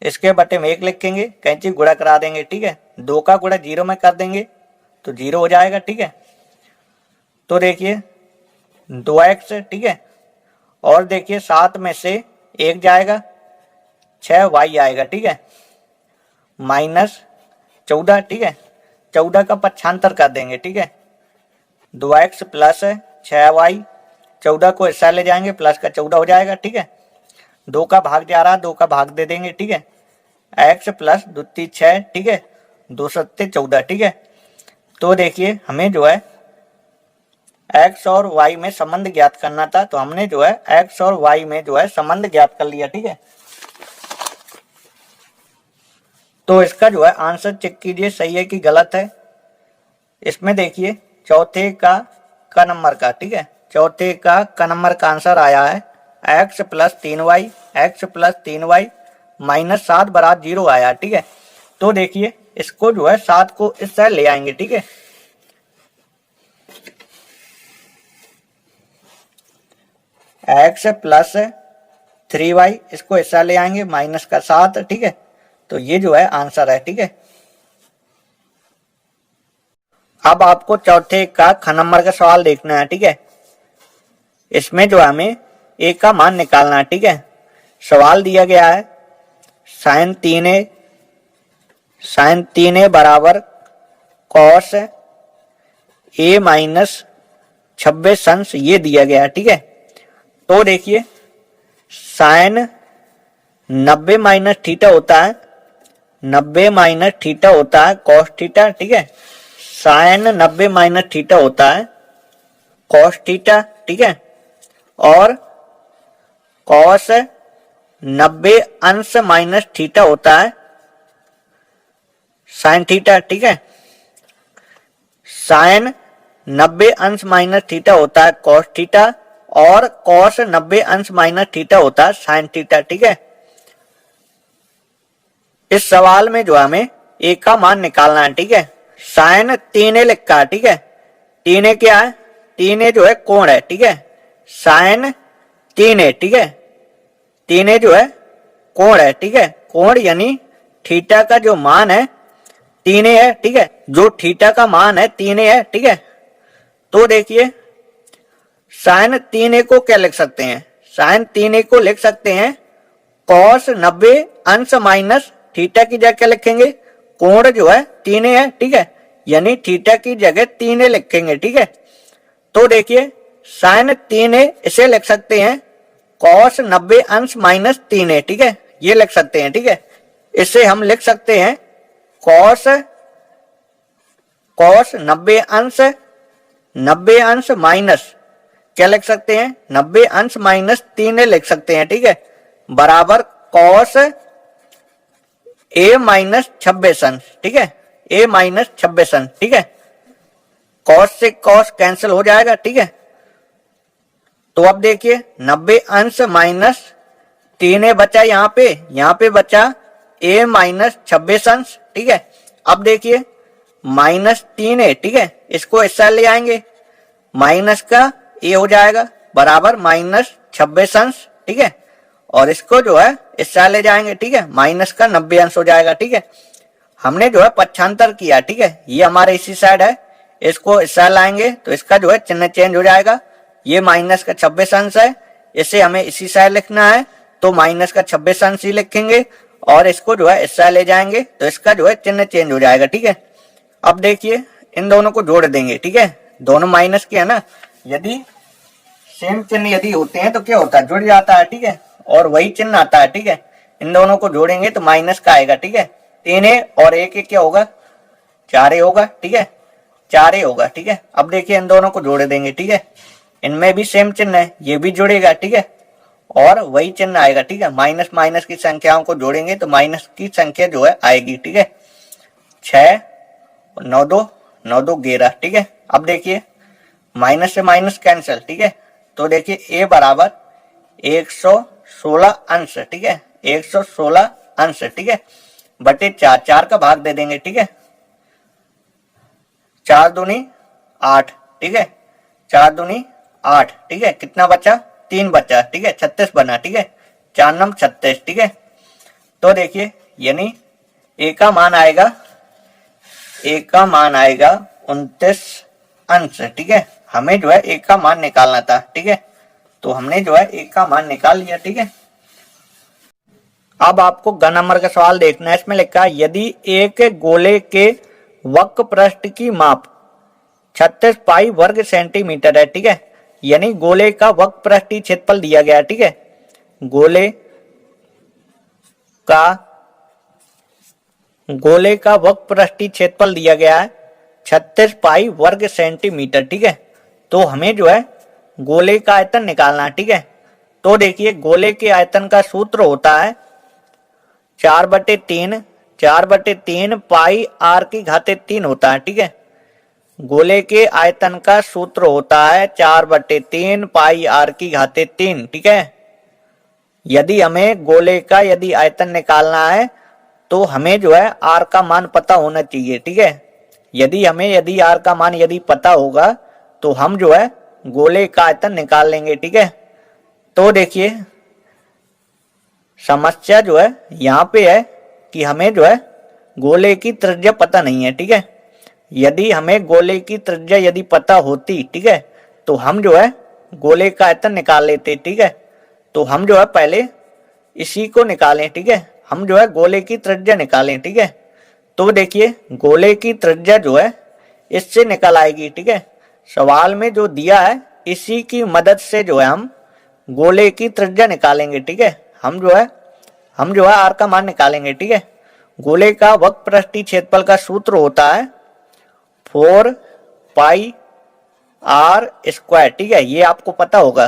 इसके बटे में 1 लिखेंगे, कैंची गुणा करा देंगे, ठीक है, 2 का गुणा 0 में कर देंगे तो 0 हो जाएगा, ठीक है। तो देखिए 2x, ठीक है, और देखिए 7 में से 1 जाएगा 6y आएगा, ठीक है, माइनस 14, ठीक है, 14 का पक्षांतर कर देंगे, ठीक है, 2x प्लस 6y, 14 को हिस्सा ले जाएंगे, प्लस का 14 हो जाएगा, ठीक है, 2 का भाग जा रहा है, 2 का भाग दे देंगे, ठीक है, x प्लस 2 6, ठीक है, 2 7 14, ठीक है। तो देखिए हमें जो है x और y में संबंध ज्ञात करना था, तो हमने जो है x और y में जो है संबंध ज्ञात कर लिया, ठीक है। तो इसका जो है आंसर चेक कीजिए सही है कि गलत है। इसमें देखिए चौथे का क नंबर का, ठीक है, चौथे का क नंबर का आंसर आया है x plus 3y, x plus 3y minus 7 बराबर 0 आया, ठीक है। तो देखिए इसको जो है 7 को इस साइड ले आएंगे, ठीक है, x प्लस 3y इसको हिस्सा ले आएंगे, माइनस का 7, ठीक है, तो ये जो है आंसर है, ठीक है। अब आपको चौथे का ख नंबर का सवाल देखना है, ठीक है। इसमें जो हमें ए का मान निकालना है, ठीक है। सवाल दिया गया है साइन 3a बराबर कॉस ए माइनस 26 अंश ये दिया गया है, ठीक है। तो देखिए साइन 90 माइनस थीटा होता है, 90 माइनस थीटा होता है कॉस थीटा, ठीक है, साइन 90 माइनस थीटा होता है कॉस थीटा, ठीक है, और कॉस 90 अंश माइनस थीटा होता है साइन थीटा, ठीक है, साइन 90 अंश माइनस थीटा होता है कॉस थीटा और कॉस 90 अंश माइनस थीटा होता है साइन थीटा, ठीक है। इस सवाल में जो हमें ए का मान निकालना है, ठीक है। साइन 3a लिखा है, ठीक है, 3a क्या है, 3a जो है कोण है, ठीक है, साइन 3a, ठीक है, 3a जो है कोण है, ठीक है, कोण यानी थीटा का जो मान है 3a है, ठीक है, जो थीटा का मान है 3a है, ठीक है। तो देखिए साइन 3a को क्या लिख सकते हैं, साइन 3a को लिख सकते हैं कॉस 90 अंश माइनस थीटा की जगह क्या लिखेंगे, कोण जो है 3a है, ठीक है, यानी थीटा की जगह 3a लिखेंगे, ठीक है। तो देखिए साइन 3a इसे लिख सकते हैं cos 90 अंश माइनस 3a, ठीक है, ये लिख सकते हैं, ठीक है। इससे हम लिख सकते हैं cos 90 अंश माइनस क्या लिख सकते हैं 90 अंश माइनस 3a लिख सकते हैं, ठीक है, बराबर cos a माइनस 26 अंश, ठीक है, a माइनस 26 अंश, ठीक है। cos से cos कैंसिल हो जाएगा, ठीक है। तो अब देखिए 90 अंश माइनस 3a बचा, यहाँ पे बचा a माइनस 26 अंश, ठीक है। अब देखिए माइनस 3a, ठीक है, इसको इस साइड ले आएंगे, माइनस का a हो जाएगा बराबर माइनस 26 अंश, ठीक है, और इसको जो है इस साइड ले जाएंगे, ठीक है, माइनस का 90 अंश हो जाएगा, ठीक है। हमने जो है पक्षांतर किया, ठीक है, ये हमारे इसी साइड है, इसको इस साइड लाएंगे तो इसका जो है चिन्ह चेंज हो जाएगा, ये माइनस का 26 अंश है, इसे हमें इसी साइड लिखना है तो माइनस का 26 अंश ही लिखेंगे, और इसको जो है इस साइड ले जाएंगे तो इसका जो है चिन्ह चेंज हो जाएगा, ठीक है। अब देखिए इन दोनों को जोड़ देंगे, ठीक है, दोनों माइनस के है ना, यदि सेम चिन्ह यदि होते हैं तो क्या होता है, जुड़ जाता है, ठीक है, और वही चिन्ह आता है, ठीक है। इन दोनों को जोड़ेंगे तो माइनस का आएगा, ठीक है, 3a और 1 क्या होगा 4a होगा, ठीक है, 4a होगा, ठीक है। अब देखिए इन दोनों को जोड़ देंगे, ठीक है, इनमें भी सेम चिन्ह है, ये भी जुड़ेगा, ठीक है, और वही चिन्ह आएगा, ठीक है। माइनस माइनस की संख्याओं को जोड़ेंगे तो माइनस की संख्या जो है आएगी, ठीक है, 6 9 2 9 2 11, ठीक है। अब देखिए माइनस से माइनस कैंसिल, ठीक है, तो देखिए a बराबर 116 अंश, ठीक है, 116 अंश, ठीक है, बटे 4, 4 का भाग दे देंगे, ठीक है, 4 दूनी 8, ठीक है, 4 दूनी 8, ठीक है, कितना बचा 3 बचा, ठीक है, 36 बना, ठीक है, 4 नम 36, ठीक है। तो देखिए यानी a का मान आएगा 29 अंश, ठीक है, हमें जो है a का मान निकालना था, ठीक है, तो हमने जो है a का मान निकाल लिया, ठीक है। अब आपको ग नंबर का सवाल देखना है, इसमें लिखा है यदि एक गोले के वक्र पृष्ठ की माप 36 पाई वर्ग सेंटीमीटर है, ठीक है, यानी गोले का वक्र पृष्ठीय क्षेत्रफल दिया गया है, ठीक है, गोले का वक्र पृष्ठीय क्षेत्रफल दिया गया है 36 पाई वर्ग सेंटीमीटर, ठीक है। तो हमें जो है गोले का आयतन निकालना है, ठीक है। तो देखिए गोले के आयतन का सूत्र होता है 4/3 पाई r की घाते 3 होता है, ठीक है। गोले के आयतन का सूत्र होता है 4/3 पाई r की घाते 3, ठीक है। यदि हमें गोले का यदि आयतन निकालना है तो हमें जो है r का मान पता होना चाहिए, ठीक है। यदि r का मान यदि पता होगा तो हम जो है गोले का आयतन निकाल लेंगे, ठीक है। तो देखिए समस्या जो है यहाँ पे है कि हमें जो है गोले की त्रिज्या पता नहीं है, ठीक है। यदि हमें गोले की त्रिज्या यदि पता होती, ठीक है, तो हम जो है गोले का आयतन निकाल लेते, ठीक है। तो हम जो है पहले इसी को निकालें, ठीक है, हम जो है गोले की त्रिज्या निकालें, ठीक है। तो देखिए गोले की त्रिज्या जो है इससे निकल आएगी, ठीक है। सवाल में जो दिया है इसी की मदद से जो है हम गोले की त्रिज्या निकालेंगे, ठीक है। हम जो है r का मान निकालेंगे, ठीक है। गोले का वक्र पृष्ठीय क्षेत्रफल का सूत्र होता है 4 पाई r स्क्वायर, ठीक है, ये आपको पता होगा।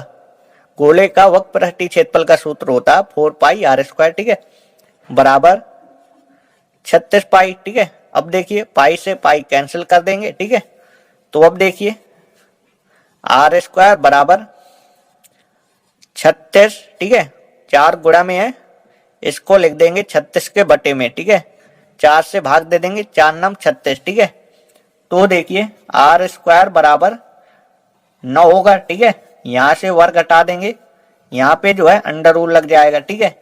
गोले का वक्र पृष्ठीय क्षेत्रफल का सूत्र होता है 4 पाई r स्क्वायर, ठीक है, बराबर 36 पाई, ठीक है। अब देखिए पाई से पाई कैंसिल कर देंगे, ठीक है। तो अब देखिए r स्क्वायर बराबर 36, ठीक है, 4 गुणा में है, इसको लिख देंगे 36 के बटे में, ठीक है, 4 से भाग दे देंगे, 4 नम 36, ठीक है। तो देखिए r स्क्वायर बराबर 9 होगा, ठीक है, यहाँ से वर्ग हटा देंगे, यहाँ पे जो है अंडर रूल लग जाएगा, ठीक है।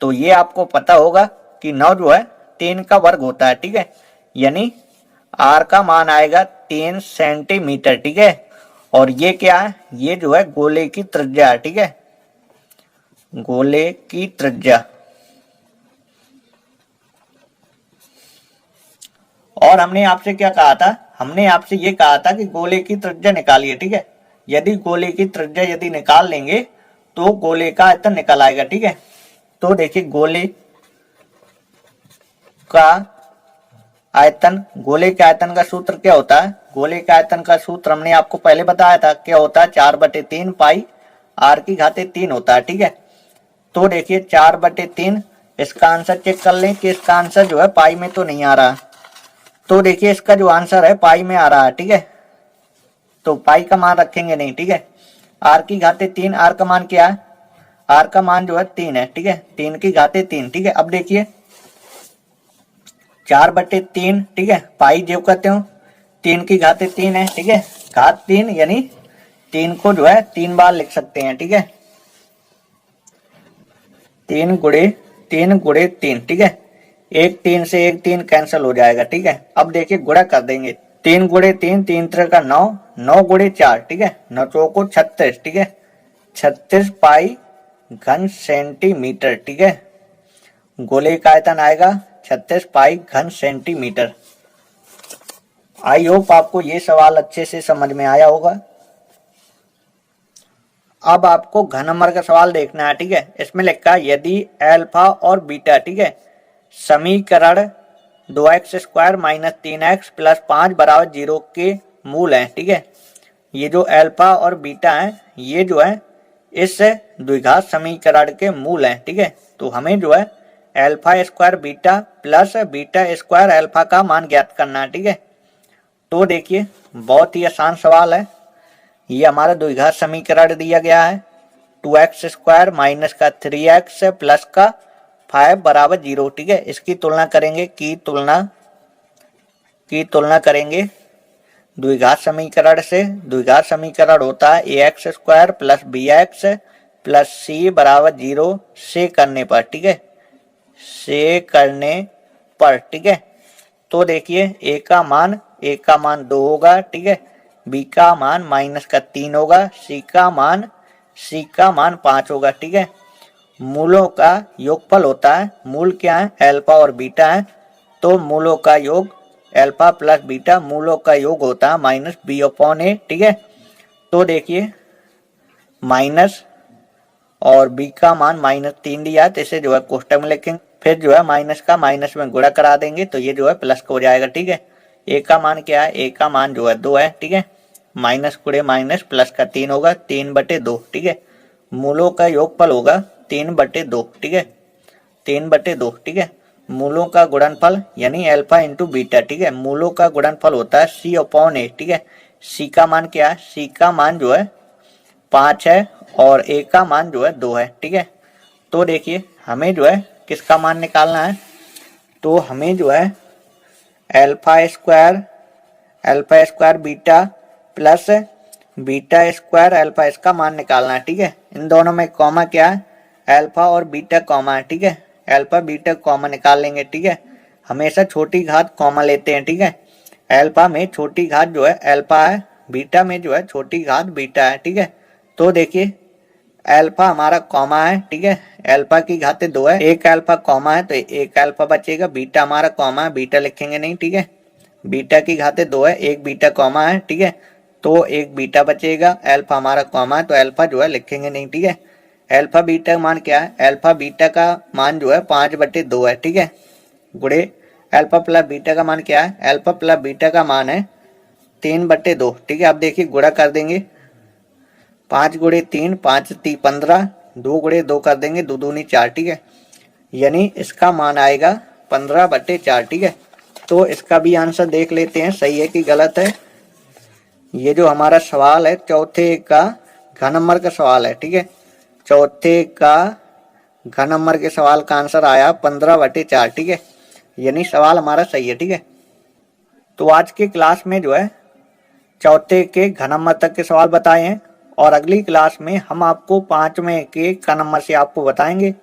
तो ये आपको पता होगा कि 9 जो है 3 का वर्ग होता है, ठीक है, यानी r का मान आएगा 3 सेंटीमीटर, ठीक है। और ये क्या है, ये जो है गोले की त्रिज्या है, ठीक है, गोले की त्रिज्या। और हमने आपसे क्या कहा था, हमने आपसे ये कहा था कि गोले की त्रिज्या निकालिए, ठीक है। यदि गोले की त्रिज्या यदि निकाल लेंगे तो गोले का आयतन निकल आएगा, ठीक है। तो देखिए गोले का आयतन, गोले के आयतन का सूत्र क्या होता है, गोले के आयतन का सूत्र हमने आपको पहले बताया था, क्या होता है 4/3 पाई r⁻³ होता है, ठीक है। तो देखिए 4/3, इसका आंसर चेक कर लें कि इसका आंसर जो है पाई में तो नहीं आ रहा, तो देखिए इसका जो आंसर है पाई में आ रहा है, ठीक है। तो पाई का मान रखेंगे नहीं, ठीक है। r⁻3, r का मान क्या है, r का मान जो है 3 है, ठीक है, 3⁻3, ठीक है। अब देखिए 4/3, ठीक है, पाई जो कहते हो 3⁻3 है, ठीक है, घात 3 यानी 3 को जो है 3 बार लिख सकते हैं, ठीक है, 3 गुणे 3, ठीक है। एक 3 से एक 3 कैंसिल हो जाएगा, ठीक है। अब देखिए गुणा कर देंगे, 3 गुणे 3, 3 त्रिका 9, 9 गुणे 4, ठीक है, 9 चौको 36, ठीक है, 36 पाई घन सेंटीमीटर, ठीक है। गोले का आयतन आएगा 36 पाई घन सेंटीमीटर। आई होप आपको ये सवाल अच्छे से समझ में आया होगा। अब आपको घन नंबर का सवाल देखना है, ठीक है। इसमें लिखा है यदि अल्फा और बीटा, ठीक है, समीकरण 2x² - 3x + 5 = 0 के मूल हैं, ठीक है। ये जो अल्फा और बीटा है ये जो है इस द्विघात समीकरण के मूल हैं, ठीक है। तो हमें जो है α² बीटा प्लस β² अल्फा का मान ज्ञात करना है, ठीक है। तो देखिए बहुत ही आसान सवाल है, ये हमारा द्विघात समीकरण दिया गया है 2x² - 3x + 5 = 0, ठीक है। इसकी तुलना करेंगे, तुलना करेंगे द्विघात समीकरण से। द्विघात समीकरण होता है ax² + bx + c = 0 से करने पर, ठीक है, से करने पर, ठीक है। तो देखिए a का मान 2 होगा, ठीक है, b का मान -3 होगा, c का मान 5 होगा, ठीक है। मूलों का योगफल होता है, मूल क्या है अल्फा और बीटा है, तो मूलों का योग अल्फा प्लस बीटा मूलों का योग होता है -b/a, ठीक है। तो देखिए माइनस और b का मान -3 दिया है, तो इसे जो है कोष्टक में लिखेंगे, फिर जो है माइनस का माइनस में गुणा करा देंगे तो ये जो है प्लस हो जाएगा, ठीक है। a का मान क्या है, a का मान जो है 2 है, ठीक है, माइनस गुणे माइनस प्लस का 3 होगा, 3/2, ठीक है। मूलों का योगफल होगा 3/2, ठीक है, 3/2, ठीक है। मूलों का गुणनफल यानी अल्फा इंटू बीटा, ठीक है, मूलों का गुणनफल होता है c/a, ठीक है। c का मान क्या है, c का मान जो है 5 है और a का मान जो है 2 है, ठीक है। तो देखिए हमें जो है किसका मान निकालना है, तो हमें जो है α² बीटा प्लस β² अल्फा इसका मान निकालना है, ठीक है। इन दोनों में कॉमा क्या है, अल्फा और बीटा कॉमा है, ठीक है, अल्फा बीटा कॉमा निकाल लेंगे, ठीक है। हमेशा छोटी घात कॉमा लेते हैं, ठीक है। अल्फा में छोटी घात जो है अल्फा है, बीटा में जो है छोटी घात बीटा है, ठीक है। तो देखिए अल्फा हमारा कॉमा है, ठीक है, अल्फा की घातें 2 है, एक अल्फा कॉमा है तो एक अल्फा बचेगा, बीटा हमारा कॉमा है, बीटा लिखेंगे नहीं, ठीक है, बीटा की घातें 2 है, एक बीटा कॉमा है, ठीक है, तो एक बीटा बचेगा, अल्फा हमारा कॉमा है तो अल्फा जो है लिखेंगे नहीं, ठीक है। अल्फा बीटा का मान क्या है, अल्फा बीटा का मान जो है 5/2 है, ठीक है, गुणे अल्फा प्लस बीटा का मान क्या है, अल्फा प्लस बीटा का मान है 3/2, ठीक है। अब देखिए गुणा कर देंगे, 5 गुणे 3, 5 3 15, 2 गुणे 2 कर देंगे, 2 दूनी 4, ठीक है, यानी इसका मान आएगा 15/4, ठीक है। तो इसका भी आंसर देख लेते हैं सही है कि गलत है। ये जो हमारा सवाल है चौथे का घन नंबर का सवाल है, ठीक है, चौथे का घन नंबर के सवाल का आंसर आया 15/4, ठीक है, यानी सवाल हमारा सही है, ठीक है। तो आज के क्लास में जो है चौथे के घन नंबर तक के सवाल बताए हैं और अगली क्लास में हम आपको 5वें के घन नंबर से आपको बताएंगे।